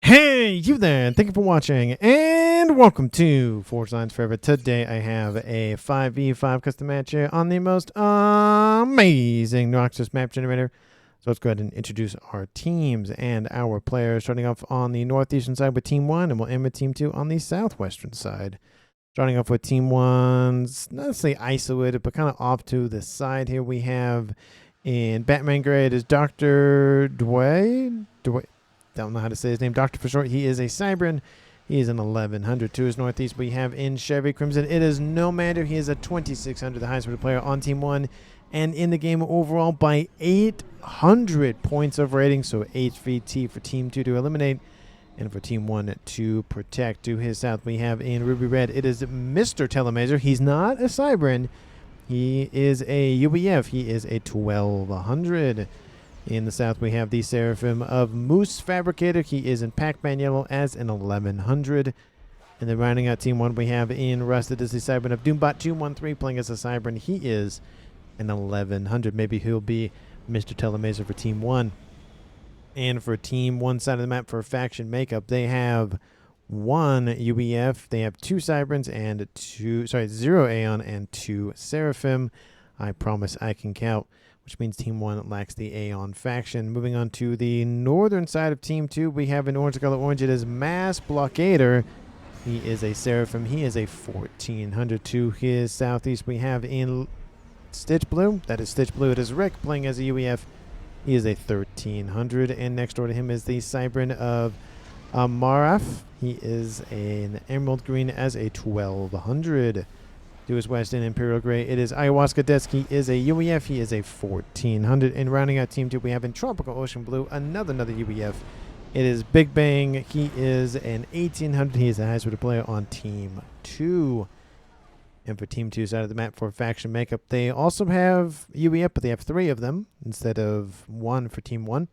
Hey, you there, thank you for watching, and welcome to Forge Lines Forever. Today I have a 5v5 custom match here on the most amazing Noxus map generator. So let's go ahead and introduce our teams and our players, starting off on the northeastern side with Team 1, and we'll end with Team 2 on the southwestern side. Starting off with Team 1's, not necessarily isolated, but kind of off to the side here, we have in Batman Gray, it is Dr. Dwayne. Don't know how to say his name, Doctor for short. He is a Cybran. He is an 1100 to his northeast. We have in Chevy Crimson, it is Nomander. He is a 2600, the highest rated player on Team 1, and in the game overall by 800 points of rating. So HVT for Team 2 to eliminate, and for Team 1 to protect. To his south, we have in Ruby Red, it is Mr. Telemazer. He's not a Cybran. He is a UEF. He is a 1200. In the south, we have the Seraphim of Moose Fabricator. He is in Pac-Man Yellow as an 1100. And then rounding out Team 1, we have in Rust, it is the Cybran of Doombot 213 playing as a Cybran. He is an 1100. Maybe he'll be Mr. Telemazer for Team 1. And for Team 1 side of the map for faction makeup, they have one UEF. They have two Cybrans and 0 Aeon and 2 Seraphim. I promise I can count. Which means Team 1 lacks the Aeon faction. Moving on to the northern side of Team 2, we have an orange color orange. It is Mass Blockader. He is a Seraphim. He is a 1400. To his southeast, we have in Stitch Blue. That is Stitch Blue. It is Rick playing as a UEF. He is a 1300. And next door to him is the Cybran of Maraf. He is an Emerald Green as a 1200. To his west in Imperial Gray, it is Ayahuasca Desk. He is a UEF. He is a 1400. And rounding out Team 2, we have in Tropical Ocean Blue another UEF. It is Big Bang. He is an 1800. He is the highest rated player on Team 2. And for Team 2 side of the map for faction makeup, they also have UEF, but they have 3 of them instead of 1 for Team 1.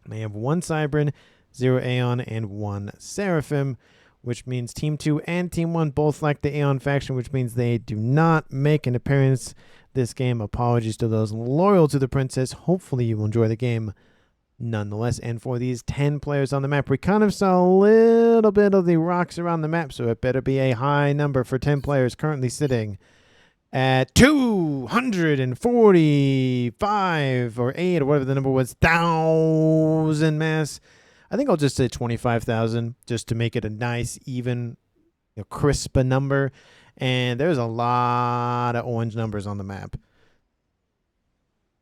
They have 1 Cybran, 0 Aeon, and 1 Seraphim, which means Team 2 and Team 1 both lack the Aeon faction, which means they do not make an appearance this game. Apologies to those loyal to the princess. Hopefully you will enjoy the game nonetheless. And for these 10 players on the map, we kind of saw a little bit of the rocks around the map, so it better be a high number for 10 players, currently sitting at 245 or 8 or whatever the number was, 1,000 mass. I think I'll just say 25,000 just to make it a nice, even, crisp number. And there's a lot of orange numbers on the map.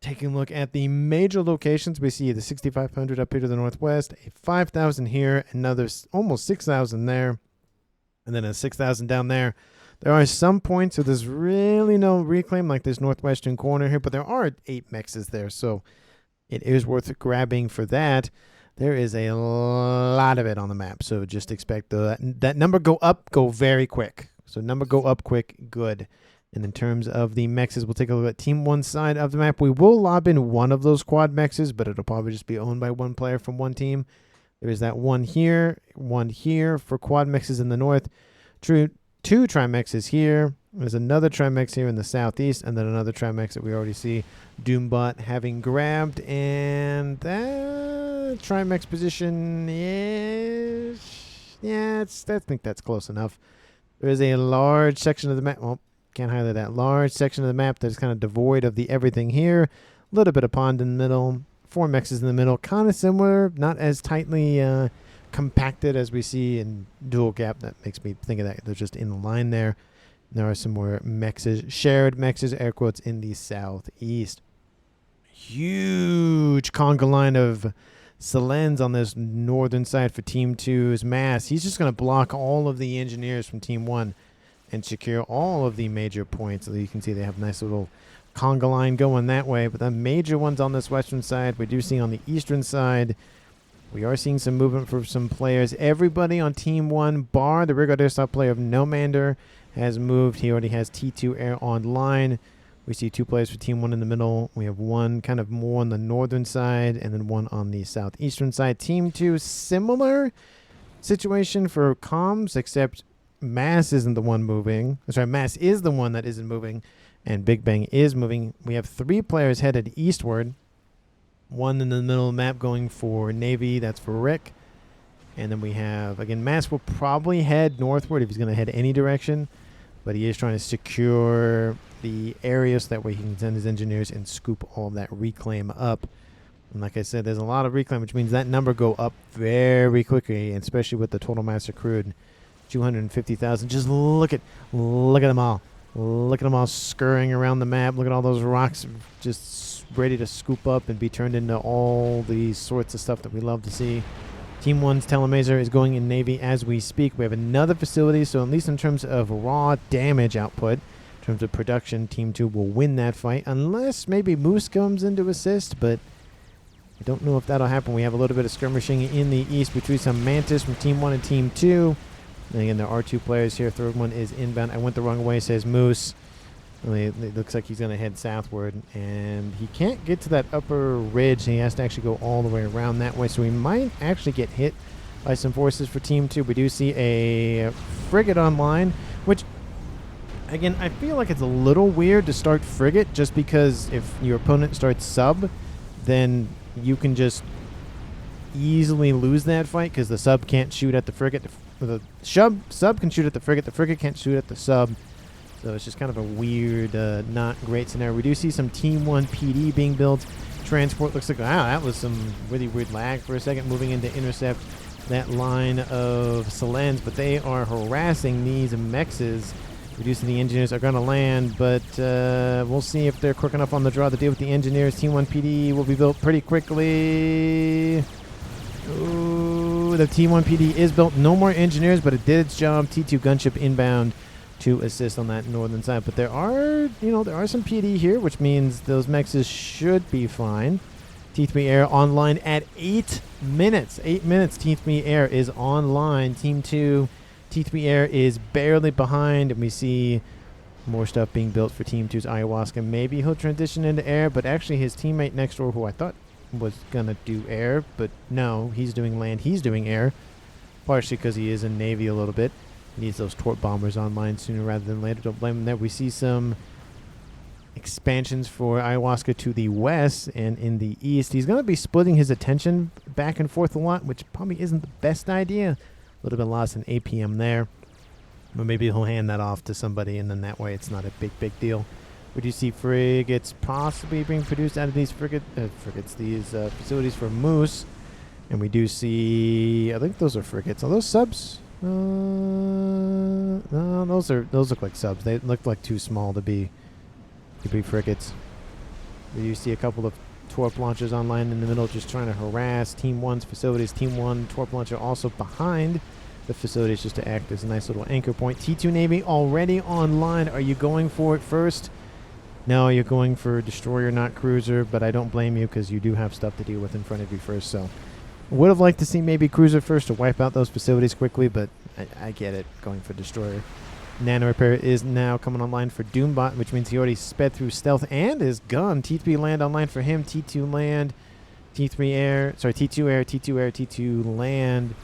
Taking a look at the major locations, we see the 6,500 up here to the northwest, a 5,000 here, another almost 6,000 there, and then a 6,000 down there. There are some points, so there's really no reclaim like this northwestern corner here, but there are 8 mexes there, so it is worth grabbing for that. There is a lot of it on the map, so just expect that number go up, go very quick. So number go up quick, good. And in terms of the mexes, we'll take a look at Team 1 side of the map. We will lob in one of those quad mexes, but it'll probably just be owned by one player from one team. There is that one here for quad mexes in the north. 2 trimexes here. There's another trimex here in the southeast, and then another trimex that we already see Doombot having grabbed, and that trimex position is, I think that's close enough. There is a large section of the map, well, can't highlight that, large section of the map that's kind of devoid of the everything here. A little bit of pond in the middle, 4 mexes in the middle, kind of similar, not as tightly compacted as we see in Dual Gap. That makes me think of that. They're just in the line there. There are some more mexes, shared mexes, air quotes, in the southeast. Huge conga line of Selens on this northern side for Team 2's mass. He's just going to block all of the engineers from Team 1 and secure all of the major points. So you can see they have a nice little conga line going that way. But the major ones on this western side, we do see on the eastern side, we are seeing some movement for some players. Everybody on Team 1, bar the Rigard Airsoft player of Nomander, has moved. He already has T2 Air online. We see 2 players for Team 1 in the middle. We have one kind of more on the northern side and then one on the southeastern side. Team 2, similar situation for comms, except Mass isn't the one moving. Sorry, Mass is the one that isn't moving, and Big Bang is moving. We have 3 players headed eastward. One in the middle of the map going for Navy. That's for Rick. And then we have, again, Mass will probably head northward if he's going to head any direction. But he is trying to secure the area so that way he can send his engineers and scoop all of that reclaim up. And like I said, there's a lot of reclaim, which means that number go up very quickly, and especially with the total mass accrued. 250,000. Just look at them all. Look at them all scurrying around the map. Look at all those rocks just ready to scoop up and be turned into all these sorts of stuff that we love to see. Team 1's Telemazer is going in Navy as we speak. We have another facility, so at least in terms of raw damage output, in terms of production, Team 2 will win that fight, unless maybe Moose comes in to assist, but I don't know if that'll happen. We have a little bit of skirmishing in the east between some Mantis from Team 1 and Team 2. And again, there are 2 players here. Third one is inbound. I went the wrong way, says Moose. It looks like he's going to head southward, and he can't get to that upper ridge. He has to actually go all the way around that way, so he might actually get hit by some forces for Team 2. We do see a frigate online, which, again, I feel like it's a little weird to start frigate just because if your opponent starts sub, then you can just easily lose that fight because the sub can't shoot at the frigate. The sub can shoot at the frigate can't shoot at the sub. So it's just kind of a weird, not great scenario. We do see some Team 1 PD being built. Transport looks like, wow, that was some really weird lag for a second, moving in to intercept that line of Selens, but they are harassing these mexes. Reducing the engineers are going to land, but we'll see if they're quick enough on the draw to deal with the engineers. Team 1 PD will be built pretty quickly. Ooh, the Team 1 PD is built. No more engineers, but it did its job. T2 gunship inbound to assist on that northern side. But there are some PD here, which means those mexes should be fine. T3 Air online at 8 minutes. 8 minutes. T3 Air is online. Team 2, T3 Air is barely behind, and we see more stuff being built for Team 2's Ayahuasca. Maybe he'll transition into air, but actually his teammate next door, who I thought was going to do air, but no, he's doing land. He's doing air, partially because he is in Navy a little bit. Needs those torp bombers online sooner rather than later. Don't blame him there. We see some expansions for Ayahuasca to the west and in the east. He's going to be splitting his attention back and forth a lot, which probably isn't the best idea. A little bit lost in APM there. But maybe he'll hand that off to somebody, and then that way it's not a big deal. We do see frigates possibly being produced out of these facilities for Moose. And we do see, I think those are frigates. Are those subs? No, those look like subs. They look like too small to be frigates. We do see a couple of torp launchers online in the middle, just trying to harass Team 1's facilities. Team 1 torp launcher also behind the facilities, just to act as a nice little anchor point. T2 Navy already online. Are you going for it first? No, you're going for destroyer, not cruiser. But I don't blame you because you do have stuff to deal with in front of you first. So would have liked to see maybe cruiser first to wipe out those facilities quickly, but I get it, going for destroyer. Nano repair is now coming online for Doombot, which means he already sped through stealth and is gone. T3 land online for him. T2 land, T3 air, sorry, T2 air, T2 air, T2 land.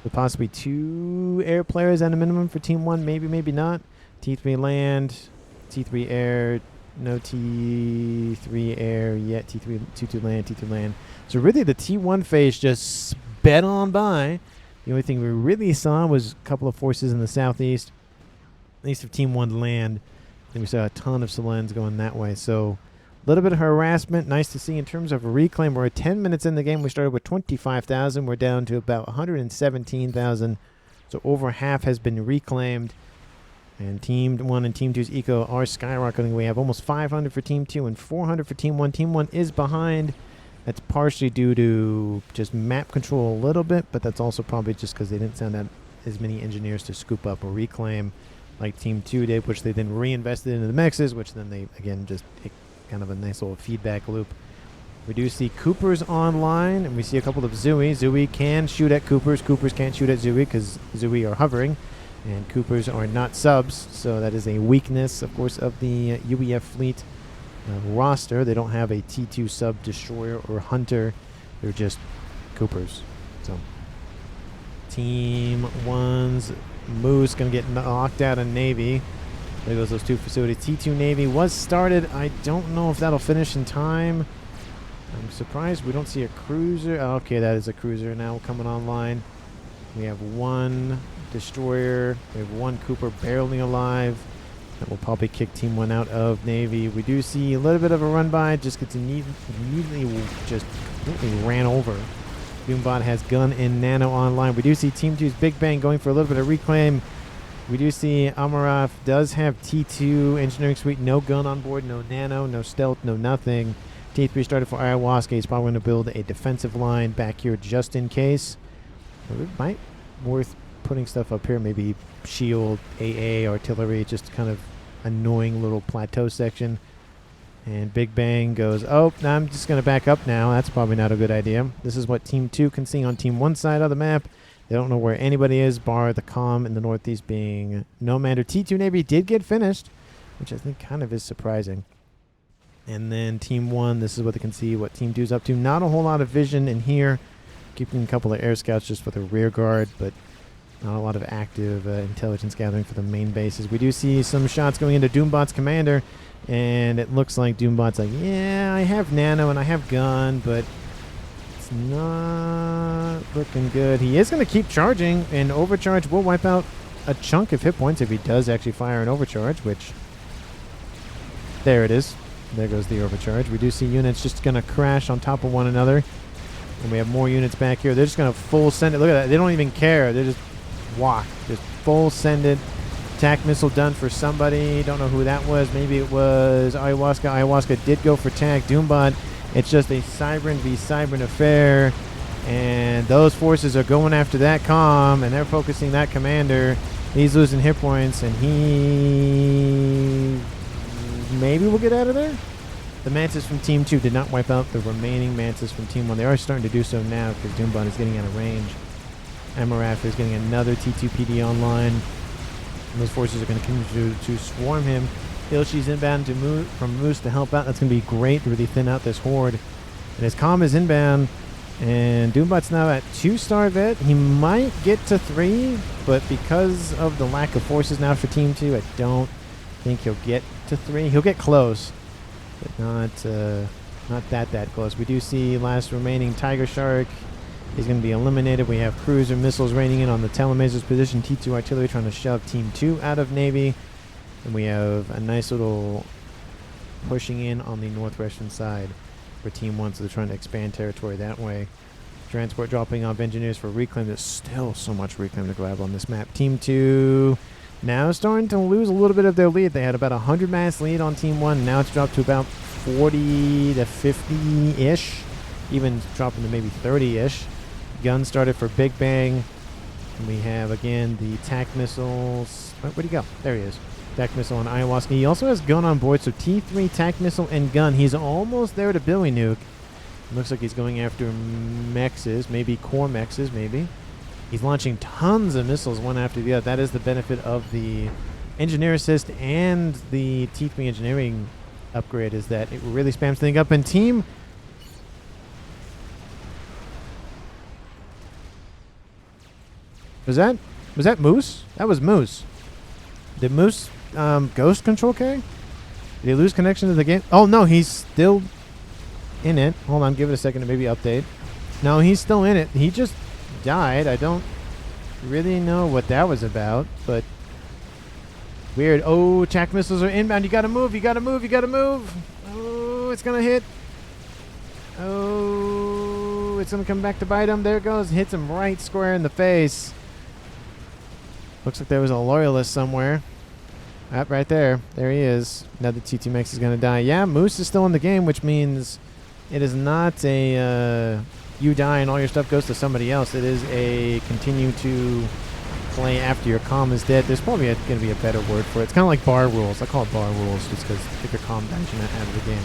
With possibly 2 air players at a minimum for Team 1, maybe not. T3 land, T3 air, no T3 air yet. T2 land, T2 land. So really the T1 phase just sped on by. The only thing we really saw was a couple of forces in the southeast, at least of Team 1 land. And we saw a ton of Selens going that way. So a little bit of harassment. Nice to see in terms of reclaim. We're at 10 minutes in the game. We started with 25,000. We're down to about 117,000. So over half has been reclaimed. And Team 1 and Team 2's eco are skyrocketing. We have almost 500 for Team 2 and 400 for Team 1. Team 1 is behind. That's partially due to just map control a little bit, but that's also probably just because they didn't send out as many engineers to scoop up or reclaim like Team 2 did, which they then reinvested into the mexes, which then they, again, just kind of a nice little feedback loop. We do see Coopers online, and we see a couple of Zooey. Zooey can shoot at Coopers. Coopers can't shoot at Zooey because Zooey are hovering, and Coopers are not subs, so that is a weakness, of course, of the UEF fleet roster. They don't have a T2 sub destroyer or hunter. They're just Coopers. So Team 1's Moose going to get knocked out of Navy. There goes those 2 facilities. T2 Navy was started. I don't know if that'll finish in time. I'm surprised we don't see a cruiser. Oh, okay, that is a cruiser now coming online. We have one destroyer. We have one Cooper barely alive. That will probably kick Team 1 out of Navy. We do see a little bit of a run by. Just gets immediately just completely ran over. Doombot has gun and nano online. We do see Team 2's Big Bang going for a little bit of reclaim. We do see Amaraf does have T2 engineering suite. No gun on board, no nano, no stealth, no nothing. T3 started for Ayahuasca. He's probably going to build a defensive line back here just in case. It might worth putting stuff up here. Maybe shield, AA, artillery, just kind of annoying little plateau section. And Big Bang goes, oh, no, I'm just going to back up now. That's probably not a good idea. This is what Team 2 can see on Team 1 side of the map. They don't know where anybody is, bar the comm in the northeast being Nomander. T2 Navy did get finished, which I think kind of is surprising. And then Team 1, this is what they can see, what Team 2 is up to. Not a whole lot of vision in here. Keeping a couple of air scouts just for the rear guard, but not a lot of active intelligence gathering for the main bases. We do see some shots going into Doombot's commander, and it looks like Doombot's like, yeah, I have nano and I have gun, but it's not looking good. He is going to keep charging, and overcharge will wipe out a chunk of hit points if he does actually fire an overcharge, which, there it is. There goes the overcharge. We do see units just going to crash on top of one another, and we have more units back here. They're just going to full send it. Look at that. They don't even care. They just walk. Just full send it. Attack missile done for somebody. Don't know who that was. Maybe it was Ayahuasca. Ayahuasca did go for tag. Doombot. It's just a Cybran v. Cybran affair. And those forces are going after that comm, and they're focusing that commander. He's losing hit points, and he maybe will get out of there. The Mantis from Team 2 did not wipe out the remaining Mantis from Team 1. They are starting to do so now because Doombot is getting out of range. Amaraf is getting another T2 PD online. And those forces are going to continue to swarm him. Ilshi's inbound to from Moose to help out. That's going to be great to really thin out this horde. And his comm is inbound. And Doombot's now at 2-star vet. He might get to 3, but because of the lack of forces now for Team 2, I don't think he'll get to 3. He'll get close, but not that close. We do see last remaining Tiger Shark. He's going to be eliminated. We have cruiser missiles raining in on the Telemaser's position. T2 artillery trying to shove Team 2 out of Navy. And we have a nice little pushing in on the northwestern side for Team 1, so they're trying to expand territory that way. Transport dropping off engineers for reclaim. There's still so much reclaim to grab on this map. Team 2 now starting to lose a little bit of their lead. They had about 100 mass lead on Team 1. Now it's dropped to about 40 to 50-ish, even dropping to maybe 30-ish. Gun started for Big Bang. And we have, again, the TAC missiles. Where'd he go? There he is. TAC missile on Ayahuasca. He also has gun on board, so T3, TAC missile, and gun. He's almost there to Billy Nuke. Looks like he's going after mexes, maybe core mexes, maybe. He's launching tons of missiles one after the other. That is the benefit of the engineer assist and the T3 engineering upgrade, is that it really spams things up. And Team... Was that Moose? That was Moose. Did Moose ghost control carry? Did he lose connection to the game? Oh, no, he's still in it. Hold on, give it a second to maybe update. No, he's still in it. He just died. I don't really know what that was about, but weird. Oh, attack missiles are inbound. You gotta move, you gotta move, you gotta move. Oh, it's gonna hit. Oh, it's gonna come back to bite him. There it goes. Hits him right square in the face. Looks like there was a loyalist somewhere. Right there. There he is. Another T2 Mex is going to die. Yeah, Moose is still in the game, which means it is not a you die and all your stuff goes to somebody else. It is a continue to play after your comm is dead. There's probably going to be a better word for it. It's kind of like bar rules. I call it bar rules just because if your comm dies, you're not out of the game.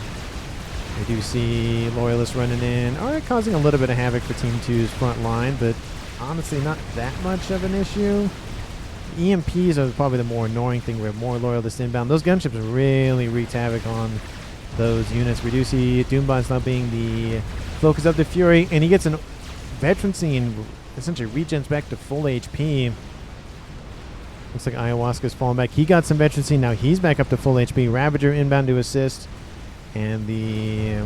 We do see loyalists running in. All right, causing a little bit of havoc for Team 2's front line, but honestly not that much of an issue. EMPs are probably the more annoying thing. We have more loyalists inbound. Those gunships really wreaked havoc on those units. We do see Doombot's now being the focus of the Fury, and he gets a veterancy and essentially regens back to full HP. Looks like Ayahuasca's falling back. He got some veterancy. Now he's back up to full HP. Ravager inbound to assist. And the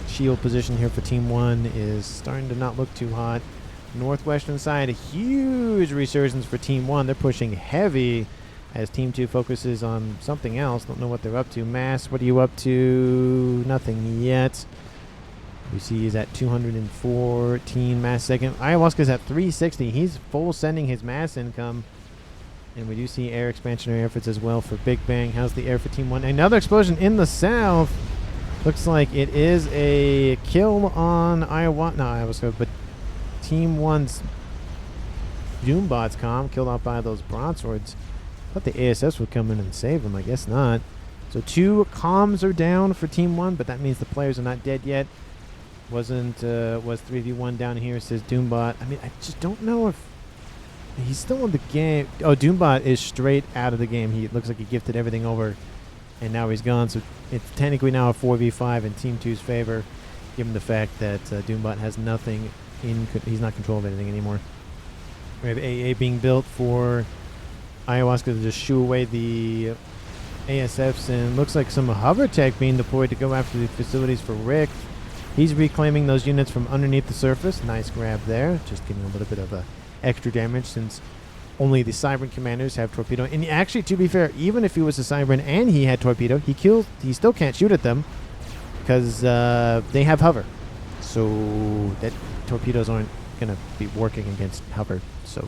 shield position here for Team 1 is starting to not look too hot. northwestern side, a huge resurgence for Team 1. They're pushing heavy as Team 2 focuses on something else. Don't know what they're up to. Mass, what are you up to? Nothing yet. We see he's at 214 mass second. Ayahuasca's at 360. He's full sending his mass income. And we do see air expansionary efforts as well for Big Bang. How's the air for Team 1? Another explosion in the south. Looks like it is a kill on Ayahuasca, but Team 1's Doombot's comm killed off by those broadswords. I thought the ASS would come in and save him. I guess not. So 2 comms are down for Team 1, but that means the players are not dead yet. Was 3v1 down here, says Doombot. I mean, I just don't know if he's still in the game. Oh, Doombot is straight out of the game. He looks like he gifted everything over, and now he's gone. So it's technically now a 4v5 in Team 2's favor, given the fact that Doombot has nothing in. He's not control of anything anymore. We have AA being built for Ayahuasca to just shoo away the ASFs, and looks like some hover tech being deployed to go after the facilities for Rick. He's reclaiming those units from underneath the surface. Nice grab there. Just getting a little bit of extra damage since only the Cybran commanders have torpedo. And actually, to be fair, even if he was a Cybran and he had torpedo, he still can't shoot at them because they have hover. So that torpedoes aren't going to be working against hover. So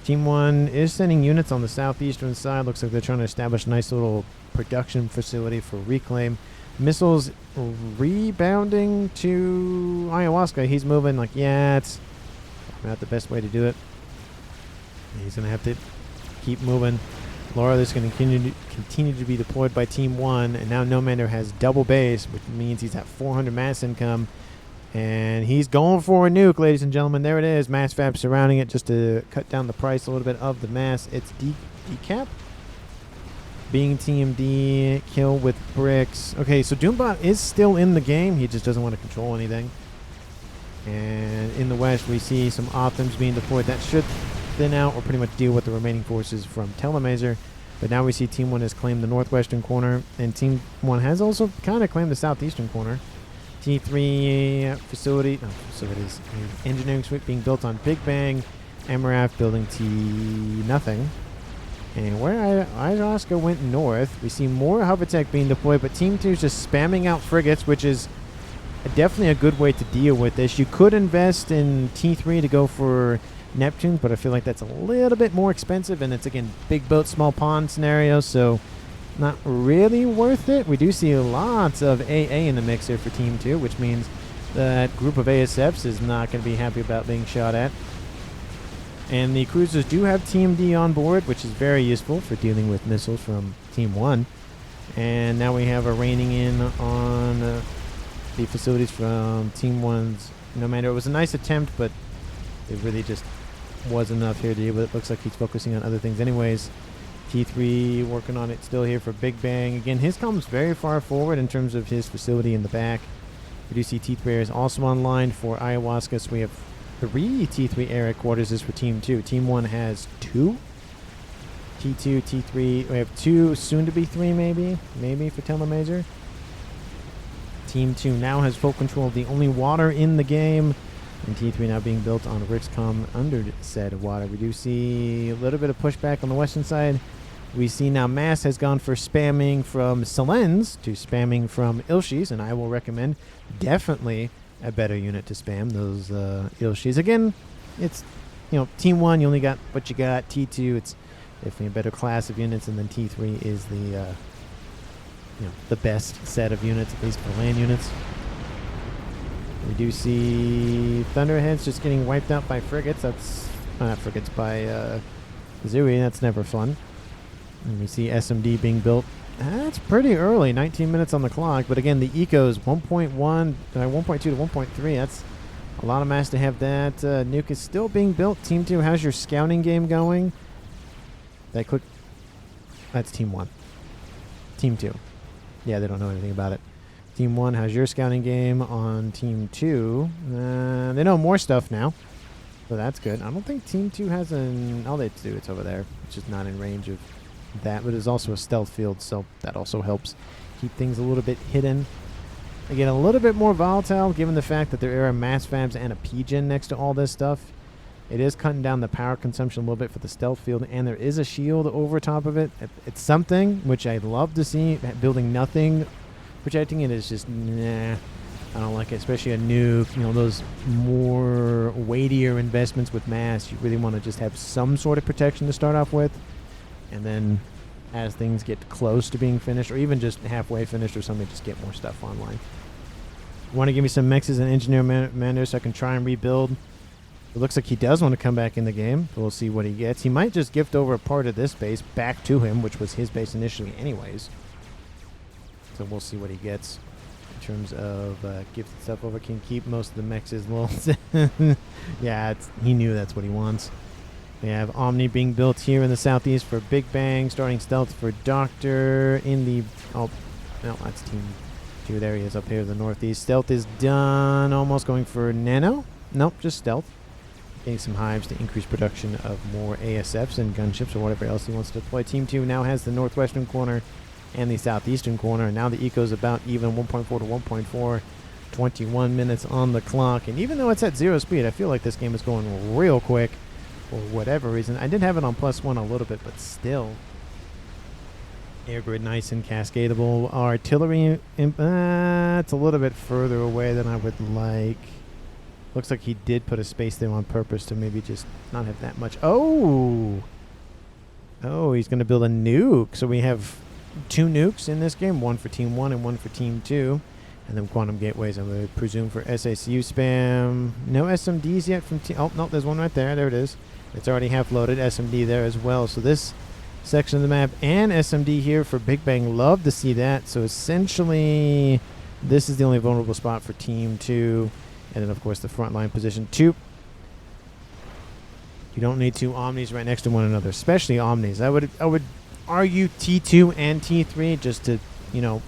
Team 1 is sending units on the southeastern side. Looks like they're trying to establish a nice little production facility for reclaim. Missiles rebounding to Ayahuasca. He's moving like, yeah, it's not the best way to do it. He's going to have to keep moving. Laura, this is going to continue to be deployed by Team 1. And now Nomander has double base, which means he's at 400 mass income. And he's going for a nuke, ladies and gentlemen. There it is. Mass fab surrounding it just to cut down the price a little bit of the mass. It's decap. Being Team D, kill with bricks. Okay, so Doombot is still in the game. He just doesn't want to control anything. And in the west, we see some Optims being deployed. That should thin out or pretty much deal with the remaining forces from Telemazer. But now we see Team 1 has claimed the northwestern corner, and Team 1 has also kind of claimed the southeastern corner. T3 facilities, engineering suite being built on Big Bang. Amarath building T nothing. And where Ayahuasca went north, we see more Hovertech being deployed, but Team 2 is just spamming out frigates, which is definitely a good way to deal with this. You could invest in T3 to go for Neptune, but I feel like that's a little bit more expensive, and it's, again, big boat, small pond scenario, so not really worth it. We do see lots of AA in the mix here for Team 2, which means that group of ASFs is not going to be happy about being shot at. And the cruisers do have Team D on board, which is very useful for dealing with missiles from Team 1. And now we have a reining in on the facilities from Team 1's Nomander. It was a nice attempt, but it really just wasn't enough here to deal with it. Looks like he's focusing on other things anyways. T3 working on it still here for Big Bang. Again, his comm's very far forward in terms of his facility in the back. We do see T3 is also online for Ayahuasca, so we have 3 T3 air quarters is for Team 2. Team 1 has 2. T2, T3. We have 2, soon to be 3 maybe for Telemazer. Team 2 now has full control of the only water in the game. And T3 now being built on Rixcom under said water. We do see a little bit of pushback on the western side. We see now Mass has gone for spamming from Selens to spamming from Ilshis, and I will recommend definitely a better unit to spam those Ilshis. Again, it's, Team 1, you only got what you got. T2, it's definitely a better class of units, and then T3 is the best set of units, at least for land units. We do see Thunderheads just getting wiped out by frigates. That's not frigates, by Zooey. That's never fun. And we see SMD being built. That's pretty early, 19 minutes on the clock. But again, the Eco's 1.1, 1.2 to 1.3. That's a lot of mass to have that. Nuke is still being built. Team 2, how's your scouting game going? That's Team 1. Team 2. Yeah, they don't know anything about it. Team 1, how's your scouting game on Team 2? They know more stuff now, so that's good. I don't think Team 2 has all they do, it's over there, which is not in range of that, but it's also a stealth field, so that also helps keep things a little bit hidden. Again, a little bit more volatile given the fact that there are mass fabs and a P-gen next to all this stuff. It is cutting down the power consumption a little bit for the stealth field, and there is a shield over top of it. It's something which I'd love to see. Building nothing, protecting it is just, nah. I don't like it, especially a nuke. You know, those more weightier investments with mass, you really want to just have some sort of protection to start off with. And then as things get close to being finished, or even just halfway finished or something, just get more stuff online. Want to give me some mexes and engineer manners so I can try and rebuild. It looks like he does want to come back in the game. We'll see what he gets. He might just gift over a part of this base back to him, which was his base initially anyways. So we'll see what he gets in terms of gifted stuff over. Can keep most of the mexes. Yeah, he knew that's what he wants. We have Omni being built here in the southeast for Big Bang, starting stealth for Doctor in the... Oh, no, that's Team 2. There he is up here in the northeast. Stealth is done. Almost going for Nano. Nope, just stealth. Getting some hives to increase production of more ASFs and gunships or whatever else he wants to deploy. Team 2 now has the northwestern corner and the southeastern corner. And now the eco's about even 1.4 to 1.4. 21 minutes on the clock. And even though it's at 0 speed, I feel like this game is going real quick for whatever reason. I did have it on +1 a little bit, but still. Air grid nice and cascadable. Artillery, it's a little bit further away than I would like. Looks like he did put a space there on purpose to maybe just not have that much. Oh, he's going to build a nuke. So we have 2 nukes in this game, one for Team 1 and one for Team 2. And then quantum gateways, I'm going to presume, for SACU spam. No SMDs yet from Team... Oh, no, there's one right there. There it is. It's already half loaded. SMD there as well. So this section of the map and SMD here for Big Bang. Love to see that. So essentially, this is the only vulnerable spot for Team 2. And then, of course, the front line position 2. You don't need 2 Omnis right next to one another, especially Omnis. I would argue T2 and T3 just to, you know,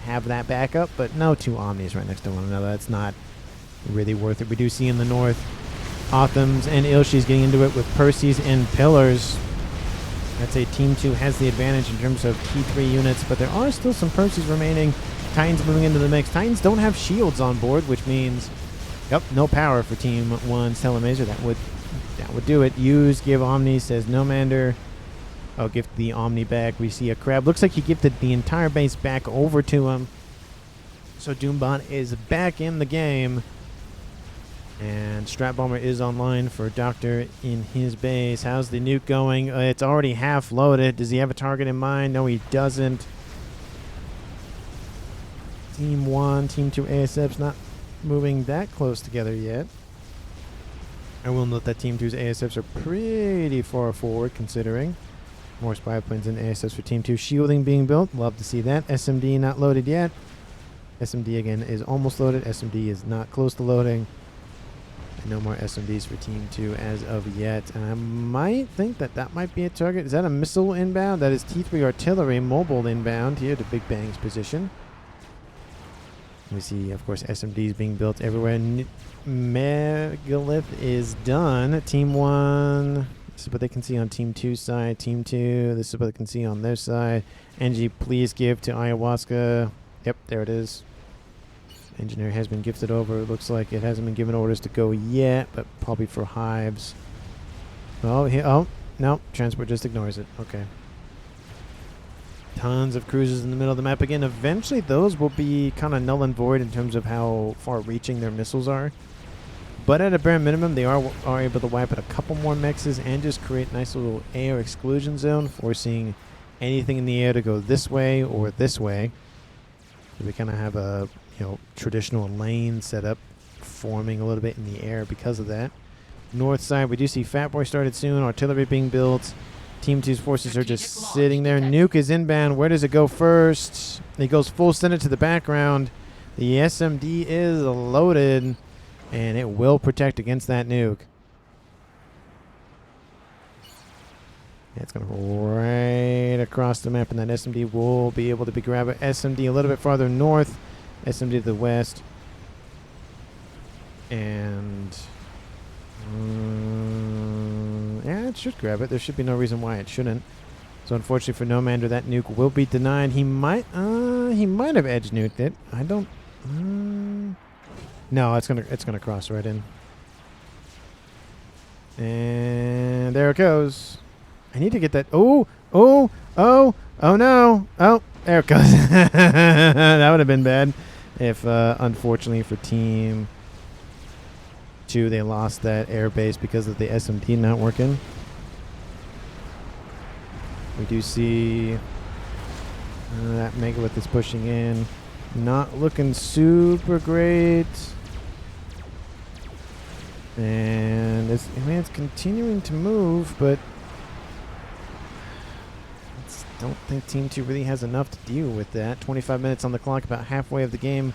have that backup. But no 2 Omnis right next to one another. That's not really worth it. We do see in the north Othams and Ilshis getting into it with Percy's and Pillars. I'd say Team 2 has the advantage in terms of T3 units, but there are still some Percy's remaining. Titans moving into the mix. Titans don't have shields on board, which means, yep, no power for Team 1's Telemazer. That would do it. Use, give Omni, says Nomander. Oh, gift the Omni back. We see a crab. Looks like he gifted the entire base back over to him. So Doombot is back in the game. And Strat Bomber is online for Doctor in his base. How's the nuke going? It's already half loaded. Does he have a target in mind? No, he doesn't. Team 1, Team 2 ASF's not moving that close together yet. I will note that Team 2's ASFs are pretty far forward considering. More spy planes and ASFs for Team 2. Shielding being built. Love to see that. SMD not loaded yet. SMD again is almost loaded. SMD is not close to loading. And no more SMDs for Team 2 as of yet. And I might think that might be a target. Is that a missile inbound? That is T3 artillery mobile inbound here to Big Bang's position. We see, of course, SMDs being built everywhere. Megalith is done. Team 1, this is what they can see on Team 2's side. Team 2, this is what they can see on their side. NG, please give to Ayahuasca. Yep, there it is. Engineer has been gifted over. It looks like it hasn't been given orders to go yet, but probably for hives. Oh, no, transport just ignores it. Okay. Tons of cruisers in the middle of the map again. Eventually those will be kind of null and void in terms of how far reaching their missiles are. But at a bare minimum, they are able to wipe out a couple more mexes and just create a nice little air exclusion zone, forcing anything in the air to go this way or this way. So we kind of have a traditional lane set up, forming a little bit in the air because of that. North side, we do see Fat Boy started soon. Artillery being built. Team 2's forces are just sitting there. Nuke is inbound. Where does it go first? It goes full center to the background. The SMD is loaded, and it will protect against that nuke. Yeah, it's going to roll right across the map, and that SMD will be able to be grabbed. SMD a little bit farther north. SMD to the west. And... yeah, it should grab it. There should be no reason why it shouldn't. So unfortunately for Nomander, that nuke will be denied. He might have edge nuked it. I don't No, it's gonna cross right in. And there it goes. I need to get that. Oh no. Oh, there it goes. That would have been bad if, unfortunately for Team 2, they lost that air base because of the SMD not working. We do see that Megalith is pushing in. Not looking super great. And it's continuing to move, but I don't think Team 2 really has enough to deal with that. 25 minutes on the clock, about halfway of the game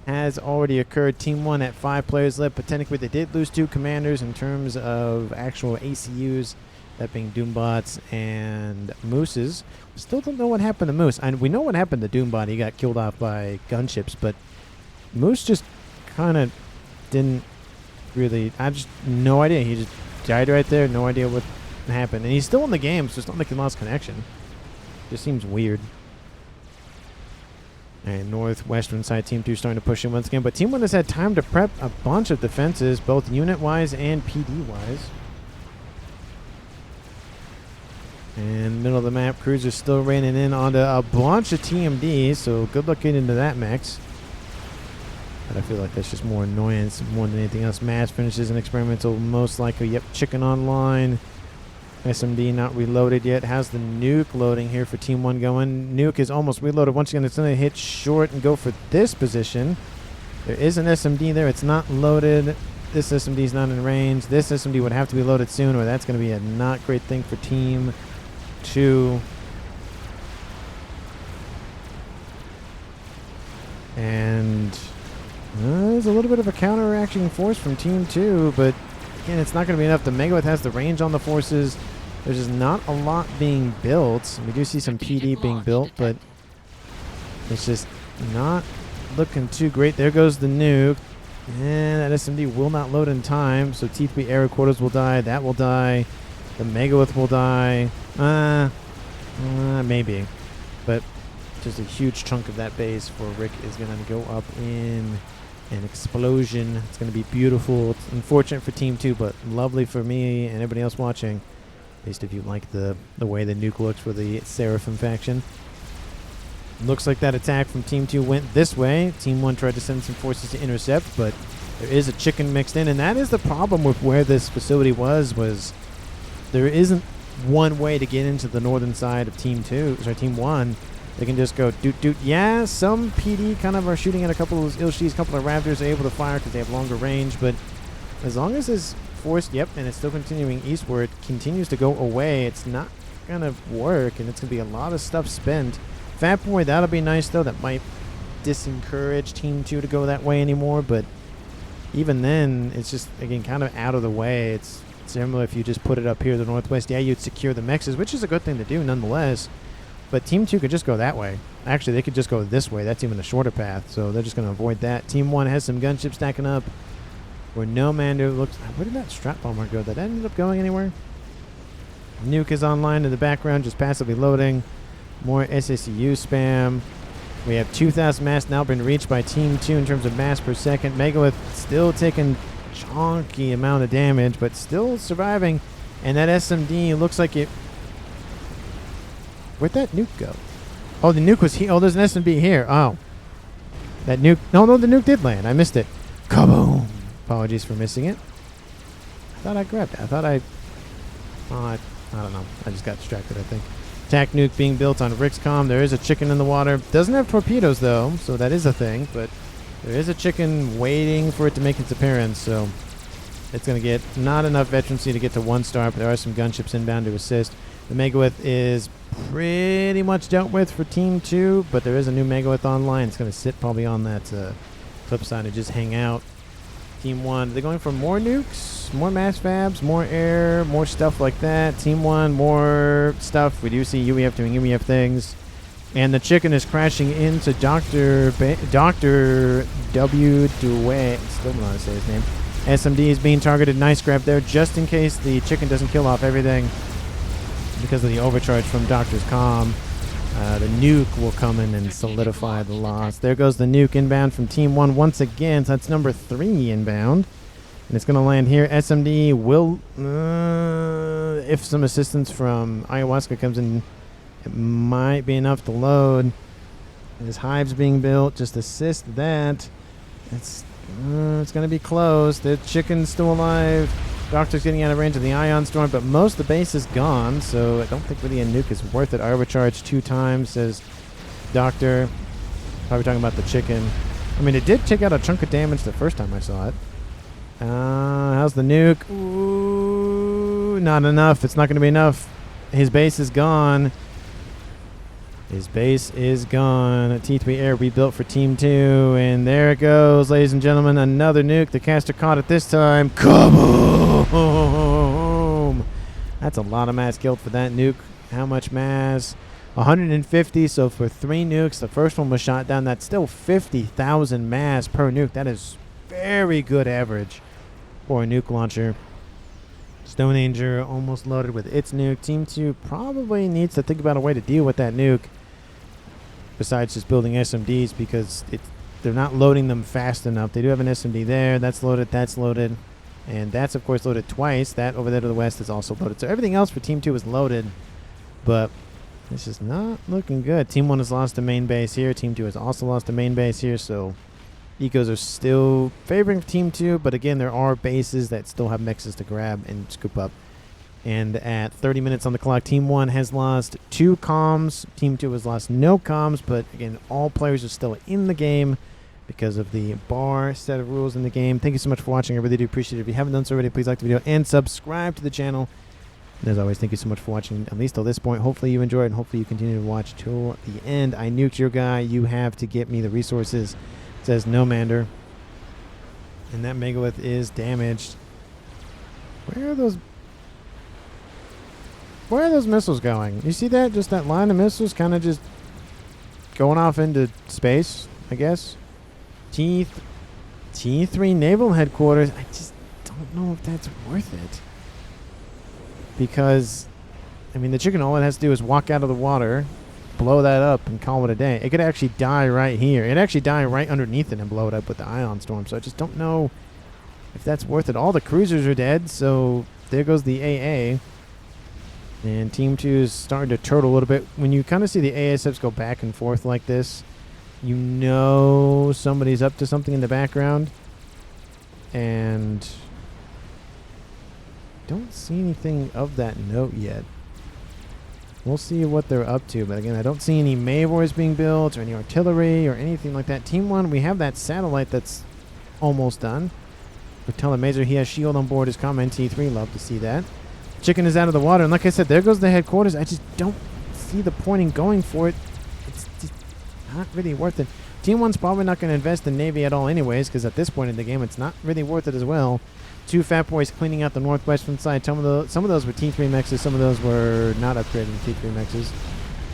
has already occurred. Team 1 at 5 players left, but technically they did lose 2 commanders in terms of actual ACUs, that being Doombots and Mooses. We still don't know what happened to Moose. And we know what happened to Doombot. He got killed off by gunships, but Moose just kind of didn't really, I just no idea. He just died right there. No idea what happened. And he's still in the game, so it's not like he lost connection. Just seems weird. And northwestern side, Team 2 starting to push in once again. But Team 1 has had time to prep a bunch of defenses, both unit-wise and PD-wise. And middle of the map, cruisers still raining in onto a bunch of TMDs, so good luck getting into that mix. But I feel like that's just more annoyance more than anything else. Mass finishes and experimental, most likely. Yep, chicken online. SMD not reloaded yet. How's the nuke loading here for Team 1 going? Nuke is almost reloaded. Once again, it's going to hit short and go for this position. There is an SMD there. It's not loaded. This SMD is not in range. This SMD would have to be loaded soon, or that's going to be a not great thing for Team 2. And there's a little bit of a counteracting force from Team 2, but again, it's not going to be enough. The Megalith has the range on the forces. There's just not a lot being built. We do see some PD being built, but it's just not looking too great. There goes the nuke. And that SMD will not load in time, so T3 air quarters will die. That will die. The Megalith will die. Maybe. But just a huge chunk of that base for Rick is going to go up in an explosion. It's going to be beautiful. It's unfortunate for Team 2, but lovely for me and everybody else watching. At least if you like the way the nuke looks for the Seraphim faction. Looks like that attack from Team 2 went this way. Team 1 tried to send some forces to intercept, but there is a chicken mixed in, and that is the problem with where this facility was there isn't one way to get into the northern side of Team 1. They can just go doot. Yeah, some PD kind of are shooting at a couple of those Ilshis, a couple of Raptors are able to fire because they have longer range, but as long as this force, and it's still continuing eastward, continues to go away, it's not going to work, and it's going to be a lot of stuff spent. Fat Boy, that'll be nice, though. That might disencourage Team 2 to go that way anymore, but even then, it's just, again, kind of out of the way. It's similar if you just put it up here to the northwest. Yeah, you'd secure the mexes, which is a good thing to do nonetheless, but Team 2 could just go that way. Actually, they could just go this way. That's even a shorter path, so they're just going to avoid that. Team 1 has some gunships stacking up where no Mando looks... Where did that strap bomber go? Did that end up going anywhere? Nuke is online in the background, just passively loading. More SACU spam. We have 2,000 mass now been reached by Team 2 in terms of mass per second. Megalith still taking chunky amount of damage, but still surviving. And that SMD looks like it... Where'd that nuke go? Oh, the nuke was here. Oh, there's an SMD here. Oh. That nuke... No, the nuke did land. I missed it. Kaboom! Apologies for missing it. I thought I grabbed it. I thought I... Oh, I don't know. I just got distracted, I think. Attack nuke being built on Rick's comm. There is a chicken in the water. Doesn't have torpedoes, though, so that is a thing. But there is a chicken waiting for it to make its appearance, so it's going to get not enough veterancy to get to 1 star, but there are some gunships inbound to assist. The Megalith is pretty much dealt with for Team 2, but there is a new Megalith online. It's going to sit probably on that flip side and just hang out. Team 1, they're going for more nukes, more mass fabs, more air, more stuff like that. Team 1, more stuff. We do see UEF doing UEF things. And the chicken is crashing into Dr. W. Dewey. Still don't know how to say his name. SMD is being targeted. Nice grab there, just in case the chicken doesn't kill off everything because of the overcharge from Doctor's comm. the nuke will come in and solidify the loss. There goes the nuke inbound from Team 1 once again. So that's number 3 inbound. And it's going to land here. SMD will, if some assistance from Ayahuasca comes in, it might be enough to load. There's hives being built. Just assist that. It's going to be close. The chicken's still alive. Doctor's getting out of range of the ion storm, but most of the base is gone, so I don't think really a nuke is worth it. Overcharge 2 times, says Doctor. Probably talking about the chicken. I mean, it did take out a chunk of damage the first time I saw it. How's the nuke? Ooh, not enough. It's not going to be enough. His base is gone. His base is gone. T3 air rebuilt for Team 2. And there it goes, ladies and gentlemen. Another nuke. The caster caught it this time. Kaboom! That's a lot of mass killed for that nuke. How much mass? 150. So for 3 nukes, the first one was shot down. That's still 50,000 mass per nuke. That is very good average for a nuke launcher. Stone Anger almost loaded with its nuke. Team 2 probably needs to think about a way to deal with that nuke besides just building SMDs, because they're not loading them fast enough. They do have an SMD there. That's loaded. That's loaded. And that's, of course, loaded twice. That over there to the west is also loaded. So everything else for Team 2 is loaded, but this is not looking good. Team 1 has lost the main base here. Team 2 has also lost the main base here, so ecos are still favoring Team 2, but again, there are bases that still have mixes to grab and scoop up. And at 30 minutes on the clock, Team 1 has lost 2 comms. Team 2 has lost no comms, but again, all players are still in the game because of the bar set of rules in the game. Thank you so much for watching. I really do appreciate it. If you haven't done so already, please like the video and subscribe to the channel. And as always, thank you so much for watching, at least till this point. Hopefully you enjoyed, and hopefully you continue to watch till the end. I nuked your guy. You have to get me the resources. It says no mander. And that megalith is damaged. Where are those missiles going? You see that? Just that line of missiles kind of just going off into space, I guess. T3 Naval Headquarters. I just don't know if that's worth it. Because, I mean, the chicken, all it has to do is walk out of the water, blow that up, and call it a day. It could actually die right here. It actually die right underneath it and blow it up with the ion storm. So I just don't know if that's worth it. All the cruisers are dead, so there goes the AA. And Team 2 is starting to turtle a little bit. When you kind of see the ASFs go back and forth like this, you know somebody's up to something in the background. And don't see anything of that note yet. We'll see what they're up to. But again, I don't see any Mavors being built or any artillery or anything like that. Team 1, we have that satellite that's almost done. For Telemazer, he has shield on board his comment. T3, love to see that. Chicken is out of the water, and like I said, there goes the headquarters. I just don't see the point in going for it. It's just not really worth it. Team 1's probably not going to invest in Navy at all anyways, because at this point in the game, it's not really worth it as well. 2 Fat Boys cleaning out the northwestern side. Some of those were T3 mexes. Some of those were not upgraded T3 mexes.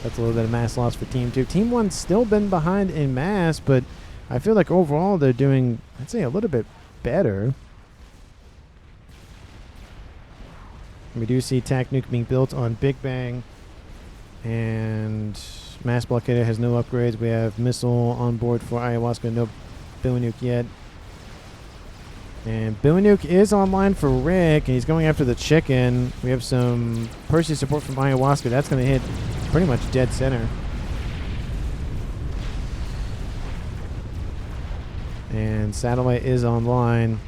That's a little bit of mass loss for Team 2. Team 1's still been behind in mass, but I feel like overall they're doing, I'd say, a little bit better. We do see TAC Nuke being built on Big Bang, and Mass Blockader has no upgrades. We have Missile on board for Ayahuasca, no Billy Nuke yet. And Billy Nuke is online for Rick, and he's going after the chicken. We have some Percy support from Ayahuasca. That's going to hit pretty much dead center. And Satellite is online.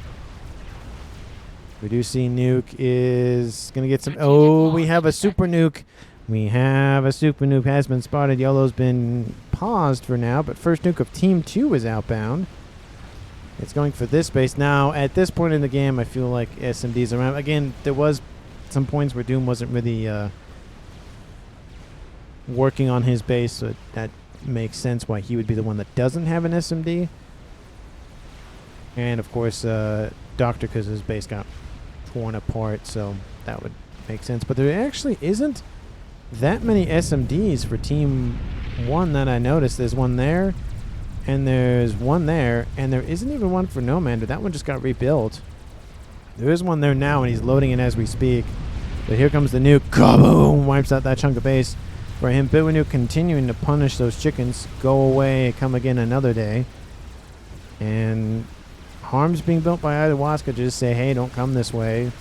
We do see Nuke is going to get some... Oh, we have a Super Nuke. We have a Super Nuke has been spotted. Yellow's been paused for now, but first nuke of Team 2 is outbound. It's going for this base. Now, at this point in the game, I feel like SMDs are around. Again, there was some points where Doom wasn't really working on his base, so that makes sense why he would be the one that doesn't have an SMD. And, of course, Doctor, because his base got torn apart, so that would make sense. But there actually isn't that many SMDs for Team 1 that I noticed. There's one there, and there's one there, and there isn't even one for No Mander. That one just got rebuilt. There is one there now, and he's loading it as we speak. But here comes the nuke. Kaboom! Wipes out that chunk of base. for him. Nuke continuing to punish those chickens. Go away, come again another day. And harm's being built by ayahuasca. Just say, hey, don't come this way.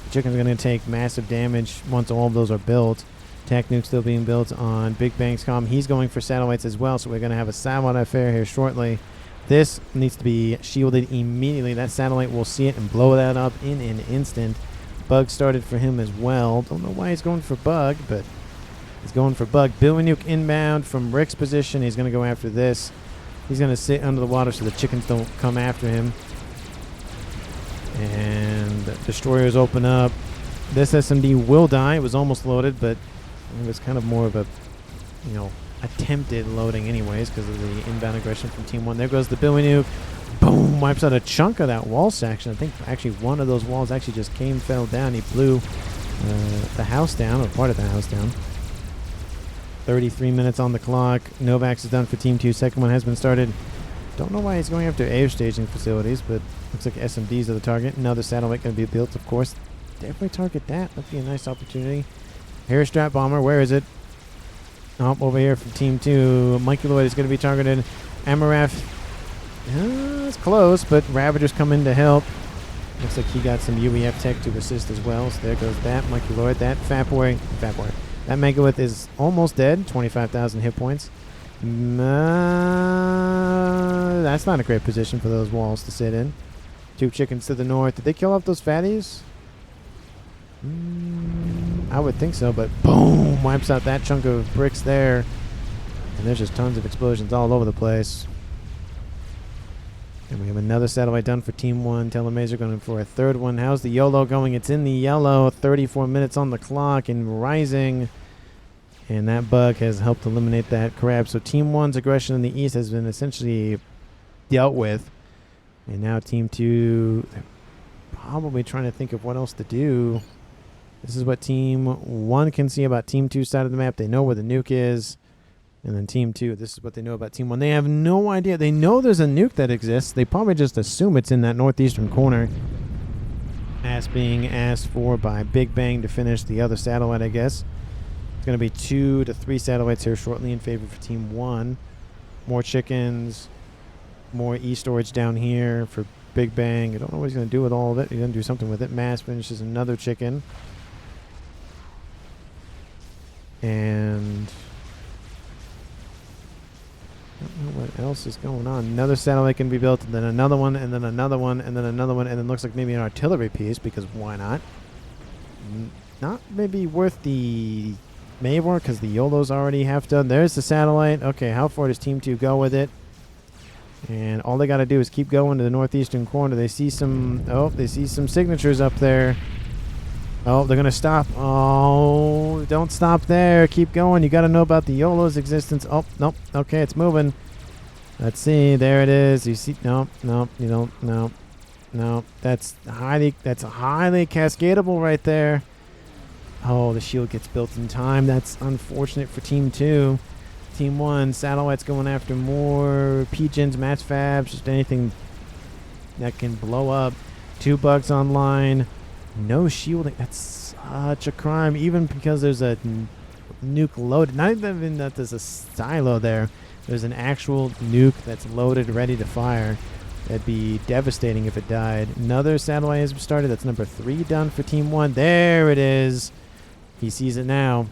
The chicken's going to take massive damage once all of those are built. Tech nuke still being built on Big Bang's comm. He's going for satellites as well, so we're going to have a satellite affair here shortly. This needs to be shielded immediately. That satellite will see it and blow that up in an instant. Bug started for him as well. Don't know why he's going for Bug, but he's going for Bug. Nuke inbound from Rick's position. He's going to go after this. He's going to sit under the water so the chickens don't come after him. And destroyers open up. This SMD will die. It was almost loaded, but it was kind of more of a, attempted loading anyways because of the inbound aggression from Team 1. There goes the Nuke. Boom! Wipes out a chunk of that wall section. I think actually one of those walls actually just fell down. He blew the house down, or part of the house down. 33 minutes on the clock. Novax is done for Team 2. Second one has been started. Don't know why he's going after air staging facilities, but looks like SMDs are the target. Another satellite going to be built, of course. Definitely target that. That'd be a nice opportunity. Air strap bomber, where is it? Oh, over here from Team 2. Mikey Lloyd is going to be targeted. Amaraf, it's close, but Ravagers come in to help. Looks like he got some UEF tech to assist as well. So there goes that. Mikey Lloyd, that Fat Boy. That Megawith is almost dead. 25,000 hit points. That's not a great position for those walls to sit in. 2 chickens to the north. Did they kill off those fatties? I would think so, but boom! Wipes out that chunk of bricks there. And there's just tons of explosions all over the place. And we have another satellite done for Team 1. Telemaser going for a third one. How's the YOLO going? It's in the yellow. 34 minutes on the clock and rising. And that bug has helped eliminate that crab. So Team 1's aggression in the east has been essentially dealt with. And now Team 2, they're probably trying to think of what else to do. This is what Team 1 can see about Team 2's side of the map. They know where the nuke is. And then Team 2, this is what they know about Team 1. They have no idea. They know there's a nuke that exists. They probably just assume it's in that northeastern corner. As being asked for by Big Bang to finish the other satellite, I guess. It's going to be 2 to 3 satellites here shortly in favor for Team 1. More chickens. More E-storage down here for Big Bang. I don't know what he's going to do with all of it. He's going to do something with it. Mass finishes another chicken. And I don't know what else is going on. Another satellite can be built, and then another one, and then another one, and then another one, and then looks like maybe an artillery piece, because why not? Not maybe worth the Mavor, because the YOLO's already half done. There's the satellite. Okay, how far does Team 2 go with it? And all they got to do is keep going to the northeastern corner. They see some, they see some signatures up there. Oh, they're going to stop. Oh, don't stop there. Keep going. You got to know about the YOLO's existence. Oh, nope. Okay, it's moving. Let's see. There it is. You see? Nope, you don't. No. That's highly cascadable right there. Oh, the shield gets built in time. That's unfortunate for Team 2. Team 1, satellites going after more pigeons, match fabs, just anything that can blow up. 2 bugs online. No shielding. That's such a crime, even because there's a nuke loaded. Not even that there's a silo there. There's an actual nuke that's loaded, ready to fire. That'd be devastating if it died. Another satellite has started. That's number 3 done for Team 1. There it is. He sees it now.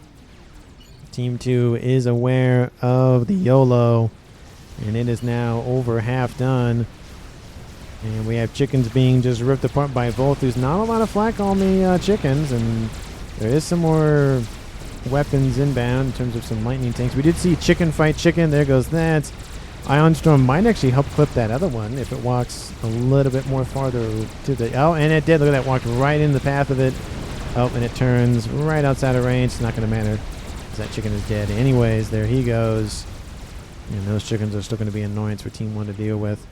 Team 2 is aware of the YOLO, and it is now over half done. And we have chickens being just ripped apart by Volt. There's not a lot of flak on the chickens, and there is some more weapons inbound in terms of some lightning tanks. We did see chicken fight chicken. There goes that. Ion Storm might actually help clip that other one if it walks a little bit more farther to the... Oh, and it did. Look at that. Walked right in the path of it. Oh, and it turns right outside of range. It's not going to matter because that chicken is dead anyways. There he goes. And those chickens are still going to be an annoyance for Team 1 to deal with.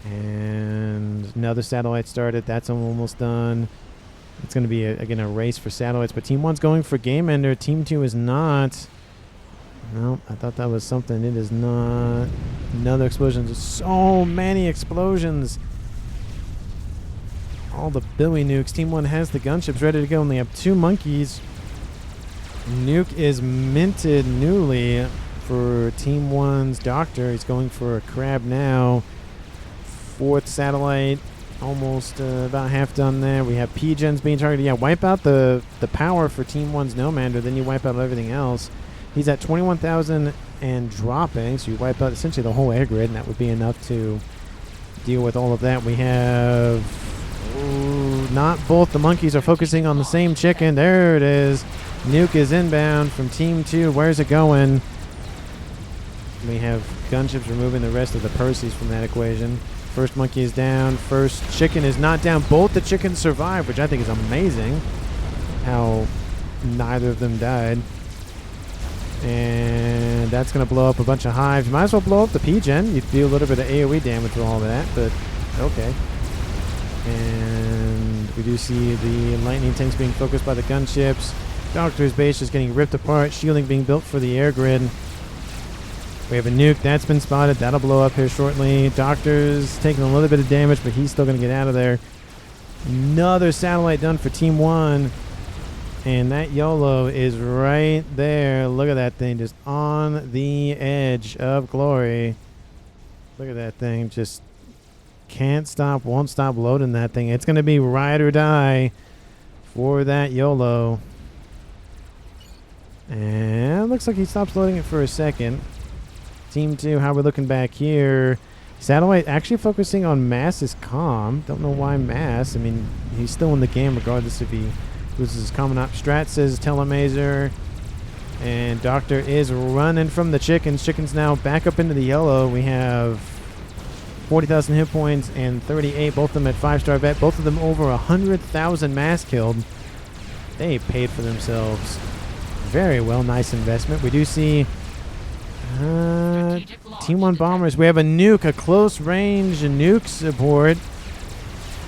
And another satellite started. That's almost done. It's going to be, again, a race for satellites. But Team 1's going for Game Ender. Team 2 is not. No, I thought that was something. It is not. Another explosion. There's so many explosions. All the Billy nukes. Team 1 has the gunships ready to go. And they have 2 monkeys. Nuke is minted newly for Team 1's Doctor. He's going for a crab now. 4th satellite, almost about half done there. We have P-gens being targeted. Yeah, wipe out the power for Team 1's Nomander, then you wipe out everything else. He's at 21,000 and dropping, so you wipe out essentially the whole air grid, and that would be enough to deal with all of that. We have... Ooh, not both the monkeys are focusing on the same chicken. There it is. Nuke is inbound from Team 2. Where's it going? We have gunships removing the rest of the Perseus from that equation. First monkey is down. First chicken is not down. Both the chickens survived, which I think is amazing. How neither of them died. And that's going to blow up a bunch of hives. You might as well blow up the P-gen. You'd do a little bit of AoE damage with all of that, but okay. And we do see the lightning tanks being focused by the gunships. Doctor's base is getting ripped apart. Shielding being built for the air grid. We have a nuke that's been spotted. That'll blow up here shortly. Doctor's taking a little bit of damage, but he's still going to get out of there. Another satellite done for Team 1. And that YOLO is right there. Look at that thing just on the edge of glory. Look at that thing. Just can't stop, won't stop loading that thing. It's going to be ride or die for that YOLO. And it looks like he stops loading it for a second. Team 2, how we're looking back here. Satellite actually focusing on Mass's comm. Don't know why Mass. I mean, he's still in the game regardless if he loses his common op. Strat says Telemazer. And Doctor is running from the chickens. Chickens now back up into the yellow. We have 40,000 hit points and 38. Both of them at 5-star vet. Both of them over 100,000 Mass killed. They paid for themselves very well. Nice investment. We do see... Team 1 bombers. We have a nuke, a close range nuke support.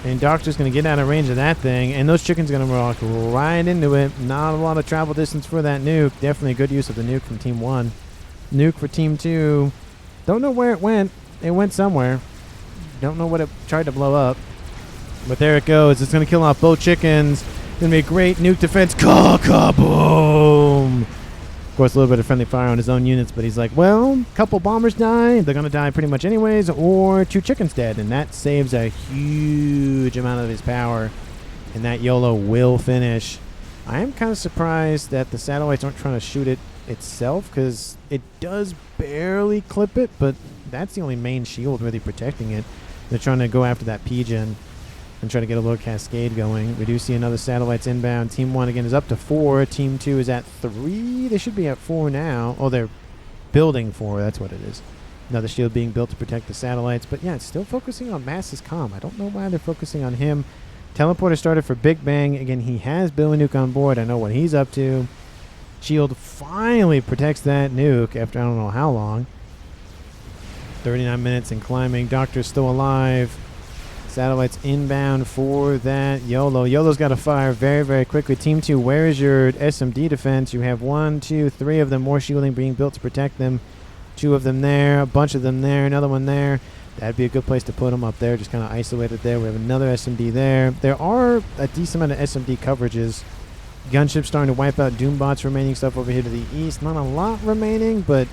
And Doctor's going to get out of range of that thing. And those chickens are going to walk right into it. Not a lot of travel distance for that nuke. Definitely good use of the nuke from Team 1. Nuke for Team 2. Don't know where it went. It went somewhere. Don't know what it tried to blow up. But there it goes. It's going to kill off both chickens. It's going to be a great nuke defense. Ka-ka-boom! Of course, a little bit of friendly fire on his own units, but he's like, well, a couple bombers die. They're going to die pretty much anyways, or 2 chickens dead, and that saves a huge amount of his power, and that YOLO will finish. I am kind of surprised that the satellites aren't trying to shoot it itself, because it does barely clip it, but that's the only main shield really protecting it. They're trying to go after that P-gen and try to get a little cascade going. We do see another satellites inbound. Team 1 again is up to 4. Team 2 is at 3. They should be at 4 now. Oh, they're building 4. That's what it is. Another shield being built to protect the satellites. But yeah, it's still focusing on Mass's comm. I don't know why they're focusing on him. Teleporter started for Big Bang. Again, he has Bill and Nuke on board. I know what he's up to. Shield finally protects that nuke after I don't know how long. 39 minutes and climbing. Doctor's still alive. Satellites inbound for that YOLO. YOLO's got to fire very, very quickly. Team 2, where is your SMD defense? You have 1, 2, 3 of them. More shielding being built to protect them. 2 of them there. A bunch of them there. Another one there. That'd be a good place to put them up there. Just kind of isolated there. We have another SMD there. There are a decent amount of SMD coverages. Gunships starting to wipe out Doombots. Remaining stuff over here to the east. Not a lot remaining, but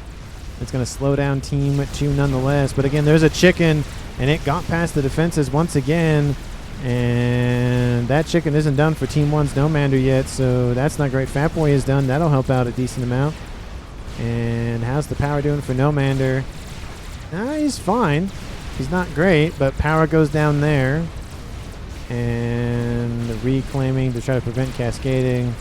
it's going to slow down Team 2 nonetheless. But again, there's a chicken. And it got past the defenses once again. And that chicken isn't done for Team 1's Nomander yet, so that's not great. Fat Boy is done. That'll help out a decent amount. And how's the power doing for Nomander? He's fine. He's not great, but power goes down there. And reclaiming to try to prevent cascading.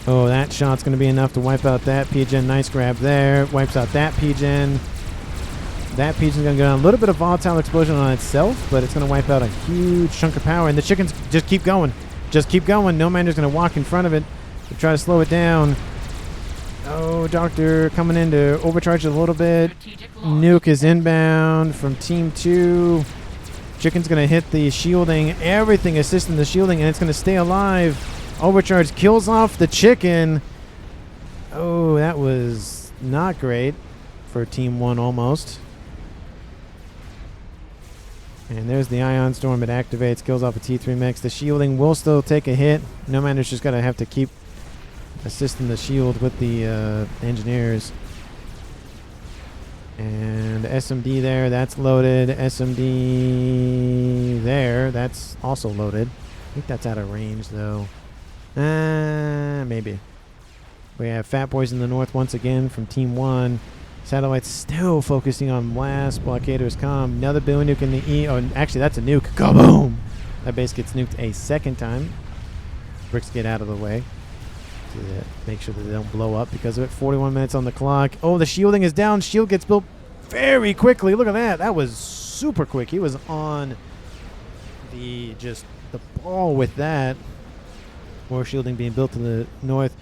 Oh, that shot's going to be enough to wipe out that P-gen. Nice grab there. Wipes out that P-gen. That P-gen's going to go down. A little bit of volatile explosion on itself, but it's going to wipe out a huge chunk of power. And the chickens just keep going. Just keep going. Nomander's going to walk in front of it to try to slow it down. Oh, Doctor coming in to overcharge it a little bit. Nuke is inbound from Team 2. Chicken's going to hit the shielding. Everything assisting the shielding, and it's going to stay alive. Overcharge kills off the chicken. Oh, that was not great for Team 1 almost. And there's the Ion Storm. It activates, kills off a T3 mix. The shielding will still take a hit. Nomander's just got to have to keep assisting the shield with the engineers. And SMD there, that's loaded. SMD there, that's also loaded. I think that's out of range though. Maybe. We have Fat Boys in the north once again from Team 1. Satellite's still focusing on last blockader's comm. Another Billy Nuke in the E. Oh, actually, that's a nuke. Kaboom! That base gets nuked a second time. Bricks get out of the way to make sure that they don't blow up because of it. 41 minutes on the clock. Oh, the shielding is down. Shield gets built very quickly. Look at that. That was super quick. He was on the ball with that. More shielding being built to the north.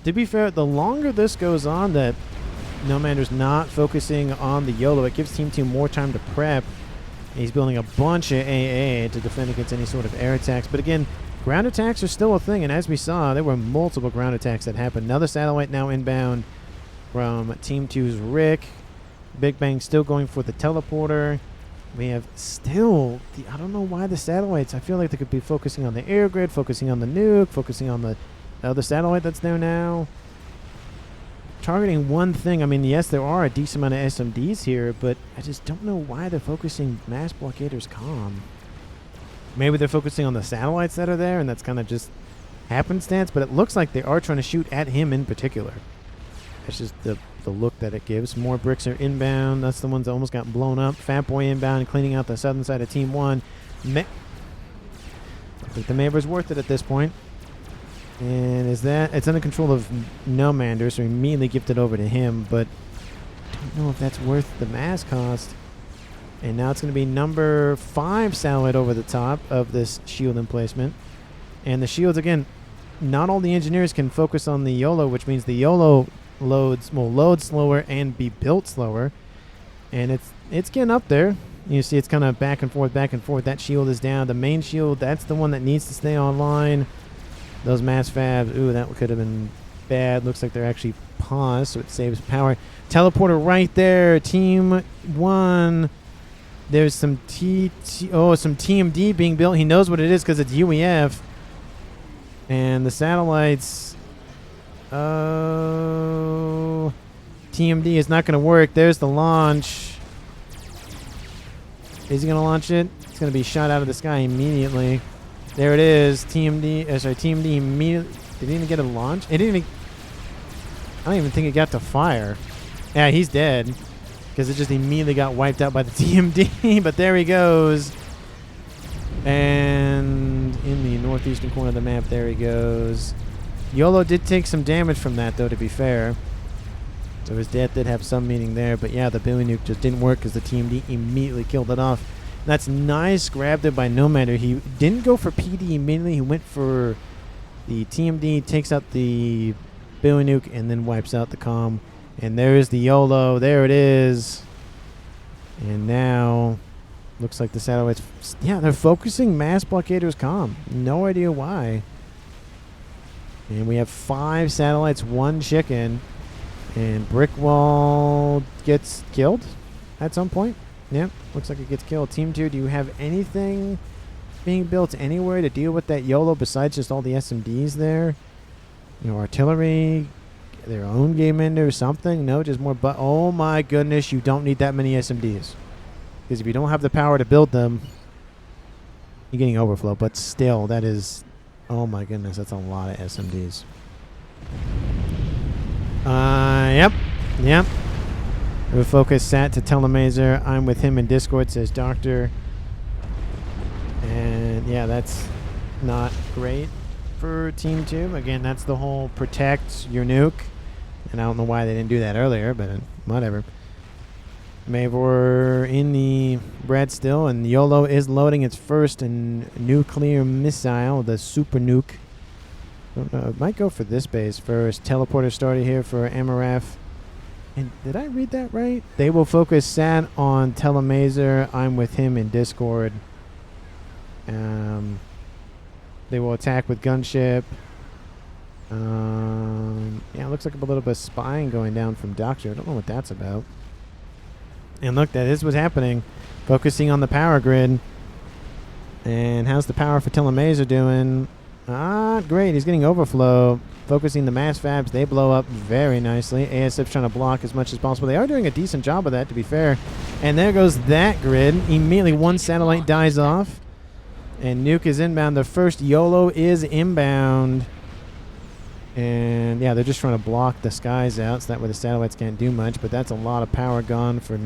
To be fair, the longer this goes on, that Nomander's not focusing on the YOLO, it gives Team 2 more time to prep. He's building a bunch of AA to defend against any sort of air attacks. But again, ground attacks are still a thing, and as we saw, there were multiple ground attacks that happened. Another satellite now inbound from Team 2's Rick. Big Bang still going for the teleporter. We have still, I don't know why the satellites, I feel like they could be focusing on the air grid, focusing on the nuke, focusing on the other satellite that's there now. Targeting one thing. I mean, yes, there are a decent amount of SMDs here, but I just don't know why they're focusing mass blockaders comm. Maybe they're focusing on the satellites that are there, and that's kind of just happenstance, but it looks like they are trying to shoot at him in particular. That's just the look that it gives. More bricks are inbound. That's the ones that almost got blown up. Fat Boy inbound, cleaning out the southern side of Team 1. I think the Maver's worth it at this point. And it's under control of Nomander, so we immediately gift it over to him, but I don't know if that's worth the mass cost. And now it's going to be number 5 satellite over the top of this shield emplacement. And the shields, again, not all the engineers can focus on the YOLO, which means the YOLO will load slower and be built slower. And it's getting up there. You see it's kind of back and forth, back and forth. That shield is down. The main shield, that's the one that needs to stay online. Those mass fabs, ooh, that could have been bad. Looks like they're actually paused, so it saves power. Teleporter right there. Team 1. There's some some TMD being built. He knows what it is because it's UEF. And the satellites. Oh. TMD is not going to work. There's the launch. Is he going to launch it? It's going to be shot out of the sky immediately. There it is. TMD immediately. Did he even get a launch? It didn't even. I don't even think it got to fire. Yeah, he's dead. Because it just immediately got wiped out by the TMD. But there he goes. And in the northeastern corner of the map, there he goes. YOLO did take some damage from that, though, to be fair. So his death did have some meaning there. But yeah, the Billy Nuke just didn't work because the TMD immediately killed it off. That's nice. Grabbed it by Nomander. He didn't go for PD immediately. He went for the TMD, takes out the Billy Nuke, and then wipes out the comm. And there's the YOLO. There it is. And now, looks like the satellites. Yeah, they're focusing mass blockaders comm. No idea why. And we have 5 satellites, 1 chicken. And Brickwall gets killed at some point. Yeah, looks like it gets killed. Team 2, do you have anything being built anywhere to deal with that YOLO besides just all the SMDs there? You know, artillery, their own game ender or something? No, just more. But oh my goodness, you don't need that many SMDs. Because if you don't have the power to build them, you're getting overflow. But still, that is, oh my goodness, that's a lot of SMDs. Yep. We focus sat to Telemazer. I'm with him in Discord, says Doctor. And yeah, that's not great for Team 2. Again, that's the whole protect your nuke. And I don't know why they didn't do that earlier, but whatever. Mavor in the bread still, and YOLO is loading its first nuclear missile, the super nuke. It might go for this base first. Teleporter started here for Amaraf. And did I read that right? They will focus sat on Telemazer. I'm with him in Discord. They will attack with gunship. Yeah, it looks like a little bit of spying going down from Doctor. I don't know what that's about. And look, that is what's happening. Focusing on the power grid. And how's the power for Telemazer doing? Great. He's getting overflow. focusing the mass fabs. They blow up very nicely. ASF's trying to block as much as possible. They are doing a decent job of that, to be fair. And there goes that grid. Immediately one satellite dies off. And Nuke is inbound. The first YOLO is inbound. And yeah, they're just trying to block the skies out, so that way the satellites can't do much. But that's a lot of power gone for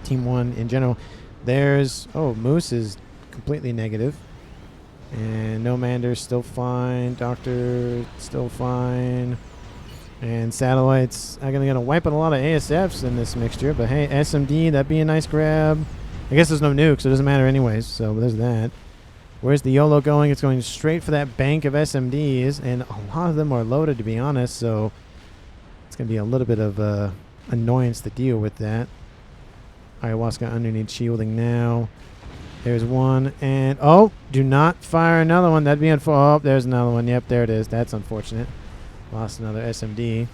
Team 1 in general. There's Moose is completely negative. And Nomander's still fine. Doctor still fine. And satellites are gonna wipe out a lot of ASFs in this mixture. But hey, SMD, that'd be a nice grab. I guess there's no nuke, so it doesn't matter anyways. So there's that. Where's the YOLO going? It's going straight for that bank of SMDs, and a lot of them are loaded, to be honest, so it's going to be a little bit of annoyance to deal with that. Ayahuasca underneath shielding now. There's one, and do not fire another one. That'd be unfortunate. Oh, there's another one. Yep, there it is. That's unfortunate. Lost another SMD.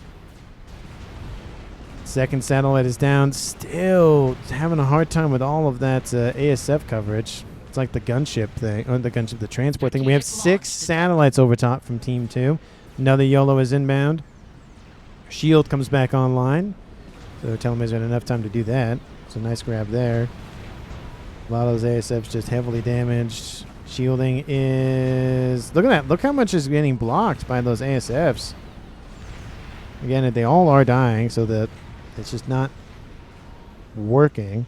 Second satellite is down. Still having a hard time with all of that ASF coverage. It's like the gunship thing, or the transport thing. We have 6 satellites over top from Team 2. Another YOLO is inbound. Shield comes back online. So Telemazer had enough time to do that. So nice grab there. A lot of those ASFs just heavily damaged. Shielding is... Look at that. Look how much is getting blocked by those ASFs. Again, they all are dying, so that it's just not working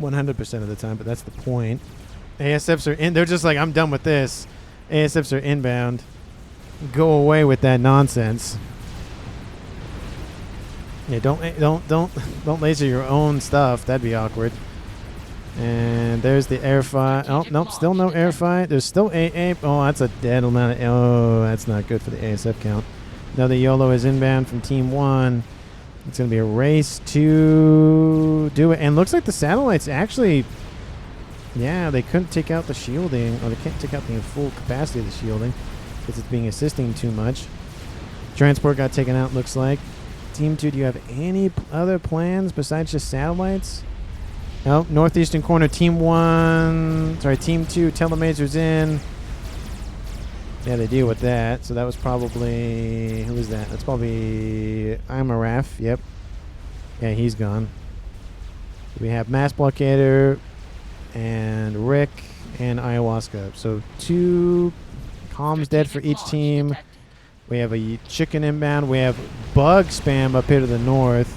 100% of the time, but that's the point. ASFs are in. They're just like, I'm done with this. ASFs are inbound. Go away with that nonsense. Yeah, don't laser your own stuff. That'd be awkward. And there's the air fight. Oh, nope, still no air fight. There's still AA. Oh, that's a dead amount of... Oh, that's not good for the ASF count. Another YOLO is inbound from Team 1. It's going to be a race to do it. And looks like the satellites actually... Yeah, they couldn't take out the shielding. Or they can't take out the full capacity of the shielding because it's being assisting too much. Transport got taken out, looks like. Team 2, do you have any other plans besides just satellites? No, northeastern corner, Team 2, Telemazer's in. Yeah, they deal with that. So that was probably... Who was that? That's probably... Imaraf, yep. Yeah, he's gone. We have Mass Blockader and Rick and Ayahuasca. So 2 comms dead for each team. We have a chicken inbound. We have bug spam up here to the north.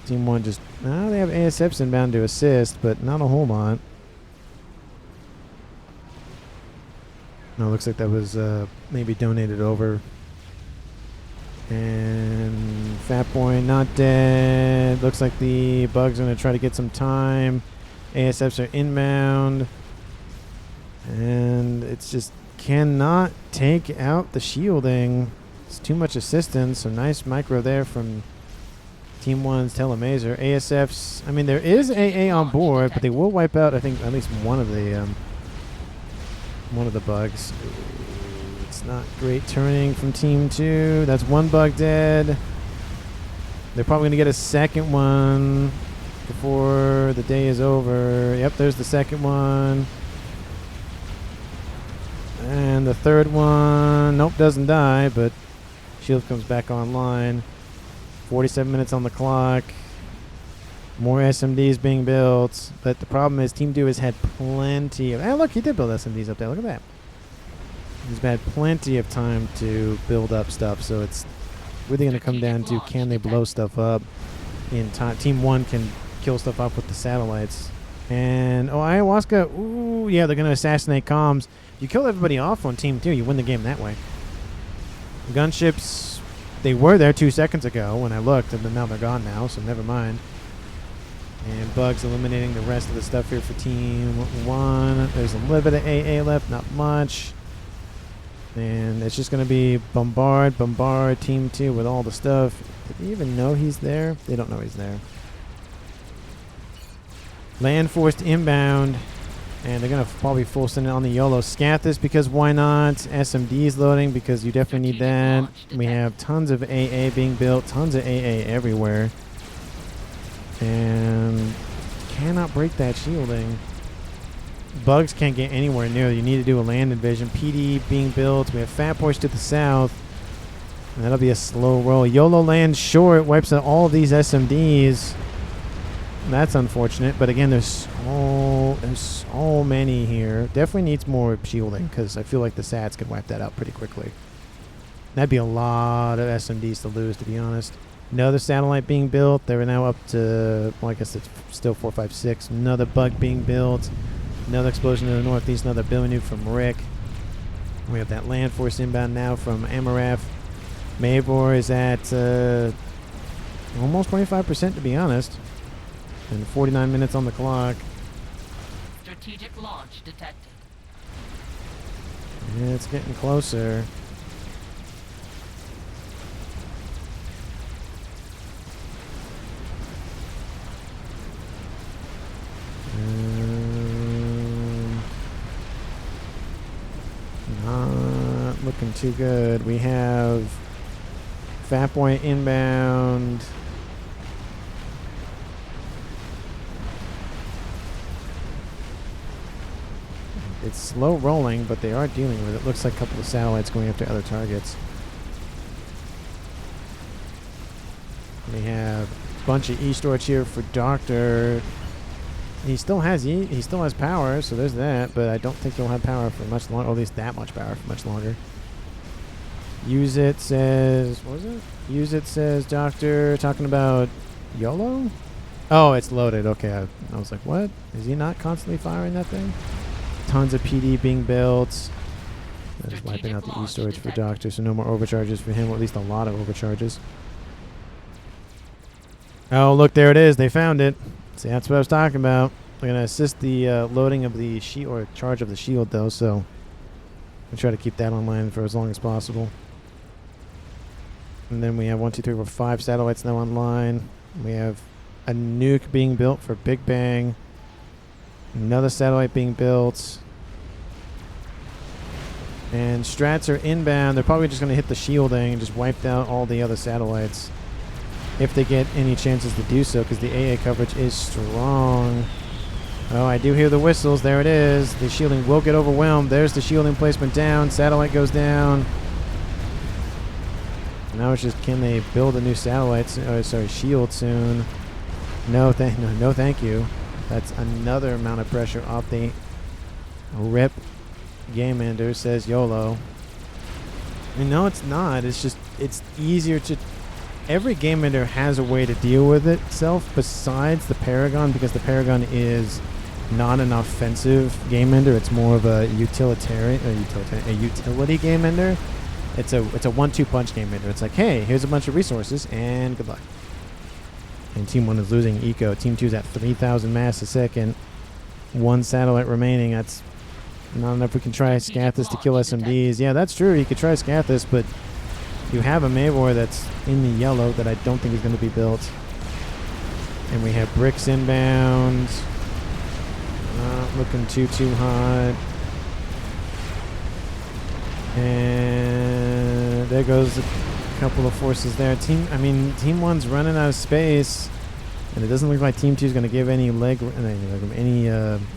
Team 1 just... Oh, they have ASFs inbound to assist, but not a whole lot. No, looks like that was maybe donated over. And Fat Boy not dead. Looks like the bugs are going to try to get some time. ASFs are inbound. And it's just cannot take out the shielding. It's too much assistance. So nice micro there from Team 1's Telemazer. ASFs, I mean, there is AA on board, but they will wipe out, I think, at least one of the bugs. It's not great turning from Team 2. That's one bug dead. They're probably going to get a second one before the day is over. Yep, there's the second one. And the third one, nope, doesn't die, but shield comes back online. 47 minutes on the clock. More SMDs being built. But the problem is Team 2 has had plenty of... look, he did build SMDs up there. Look at that. He's had plenty of time to build up stuff. So it's really going to come down to can they blow stuff up in time. Team 1 can kill stuff up with the satellites. And, Ayahuasca. Ooh, yeah, they're going to assassinate comms. You kill everybody off on Team 2. You win the game that way. Gunships... They were there 2 seconds ago when I looked, and then now they're gone now, so never mind. And Bugs eliminating the rest of the stuff here for Team 1. There's a little bit of AA left, not much. And it's just going to be bombard Team 2 with all the stuff. Did they even know he's there? They don't know he's there. Land forced inbound. And they're going to probably full send it on the YOLO. Scat this because why not? SMD's loading because you definitely need that. We have tons of AA being built. Tons of AA everywhere. And cannot break that shielding. Bugs can't get anywhere near. You need to do a land invasion. PD being built. We have Fat Boys to the south. And that'll be a slow roll. YOLO lands short. Wipes out all of these SMDs. That's unfortunate. But again, there's so many here. Definitely needs more shielding because I feel like the Sats could wipe that out pretty quickly. That'd be a lot of SMDs to lose, to be honest. Another satellite being built. They're now up to, well, I guess it's still 4, 5, 6. Another bug being built. Another explosion to the northeast. Another building nuke from Rick. We have that land force inbound now from Amaraf. Mavor is at almost 25%, to be honest. And 49 minutes on the clock. Strategic launch detected. Yeah, it's getting closer. Not looking too good. We have Fat Boy inbound. It's slow rolling, but they are dealing with it. Looks like a couple of satellites going after other targets. We have a bunch of E-Storage here for Doctor. He still has power, so there's that, but I don't think he'll have power for much longer, or at least that much power for much longer. Use it says, what was it? Use it says Doctor, talking about YOLO? Oh, it's loaded. Okay, I was like, what? Is he not constantly firing that thing? Tons of PD being built. That is wiping out the E-Storage for Doctor, so no more overcharges for him, or at least a lot of overcharges. Oh, look, there it is. They found it. See, that's what I was talking about. We're going to assist the loading of the shield, or charge of the shield, though, so we'll try to keep that online for as long as possible. And then we have 1, 2, 3, 4, 5 satellites now online. We have a nuke being built for Big Bang. Another satellite being built. And strats are inbound. They're probably just going to hit the shielding and just wipe out all the other satellites, if they get any chances to do so, because the AA coverage is strong. Oh, I do hear the whistles. There it is. The shielding will get overwhelmed. There's the shielding placement down. Satellite goes down. Now it's just, can they build a new satellite? Shield soon. No, thank you. That's another amount of pressure off the RIP. Game Ender says YOLO. I mean, no, it's not. It's just, it's easier to... Every game ender has a way to deal with itself besides the Paragon, because the Paragon is not an offensive game ender. It's more of a utility game ender. It's a 1-2 punch game ender. It's like, hey, here's a bunch of resources and good luck. And Team 1 is losing eco. Team 2 is at 3,000 mass a second. 1 satellite remaining. That's not enough. We can try Scathis to kill SMDs. Yeah, that's true. You could try Scathis, but you have a Mavor that's in the yellow that I don't think is going to be built. And we have bricks inbound. Not looking too hot. And there goes a couple of forces there. Team 1's running out of space. And it doesn't look like Team 2 is going to give any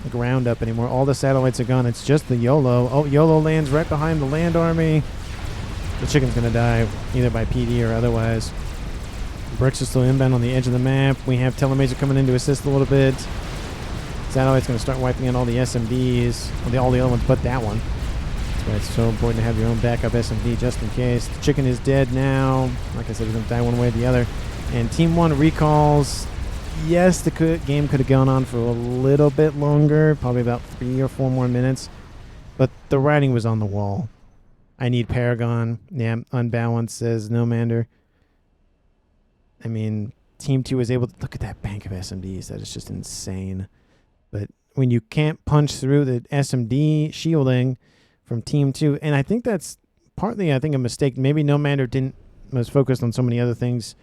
ground up anymore. All the satellites are gone. It's just the YOLO. Oh, YOLO lands right behind the land army. The chicken's going to die either by PD or otherwise. Bricks are still inbound on the edge of the map. We have Telemazer coming in to assist a little bit. Satellite's going to start wiping out all the SMDs. All the other ones but that one. That's why it's so important to have your own backup SMD just in case. The chicken is dead now. Like I said, he's going to die one way or the other. And Team 1 recalls. Yes, the game could have gone on for a little bit longer. Probably about 3 or 4 more minutes. But the writing was on the wall. I need Paragon. Yeah, Unbalanced says no Mander. I mean, Team 2 was able to... Look at that bank of SMDs. That is just insane. But when you can't punch through the SMD shielding from Team 2... And I think that's partly, a mistake. Maybe no Mander was focused on so many other things.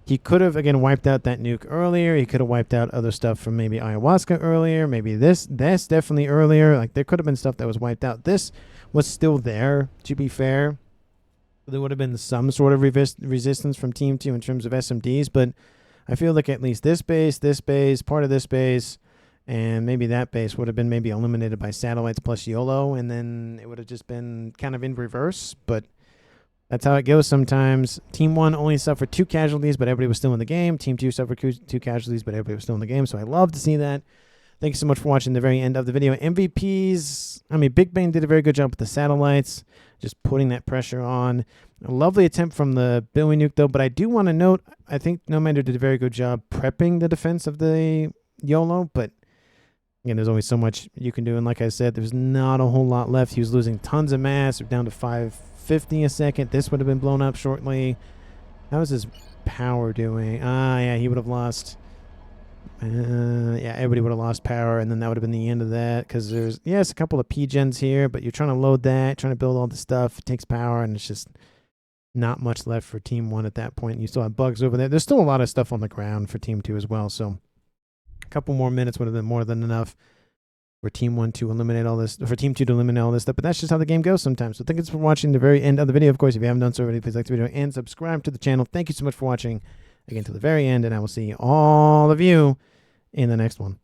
He could have, again, wiped out that nuke earlier. He could have wiped out other stuff from maybe Ayahuasca earlier. Maybe this definitely earlier. Like, there could have been stuff that was wiped out. This was still there, to be fair. There would have been some sort of resistance from Team 2 in terms of SMDs, but I feel like at least this base, part of this base, And maybe that base would have been maybe eliminated by satellites plus YOLO, and then it would have just been kind of in reverse. But that's how it goes sometimes. Team 1 only suffered 2 casualties, but everybody was still in the game. Team 2 suffered 2 casualties, but everybody was still in the game. So I love to see that. Thank you so much for watching the very end of the video. MVPs, I mean, Big Bang did a very good job with the satellites, just putting that pressure on. A lovely attempt from the Billy Nuke, though. But I do want to note, I think Nomander did a very good job prepping the defense of the YOLO, but again, there's only so much you can do. And like I said, there's not a whole lot left. He was losing tons of mass. We're down to 550 a second. This would have been blown up shortly. How is his power doing? Yeah, he would have lost. Yeah, everybody would have lost power, and then that would have been the end of that. Because there's, yes, a couple of P-gens here, but you're trying to load that, trying to build all the stuff. It takes power, and it's just not much left for Team 1 at that point. You still have bugs over there. There's still a lot of stuff on the ground for Team 2 as well, so a couple more minutes would have been more than enough for Team 1 to eliminate all this, for Team 2 to eliminate all this stuff. But that's just how the game goes sometimes. So thank you for watching the very end of the video. Of course, if you haven't done so already, please like the video and subscribe to the channel. Thank you so much for watching again to the very end, and I will see all of you in the next one.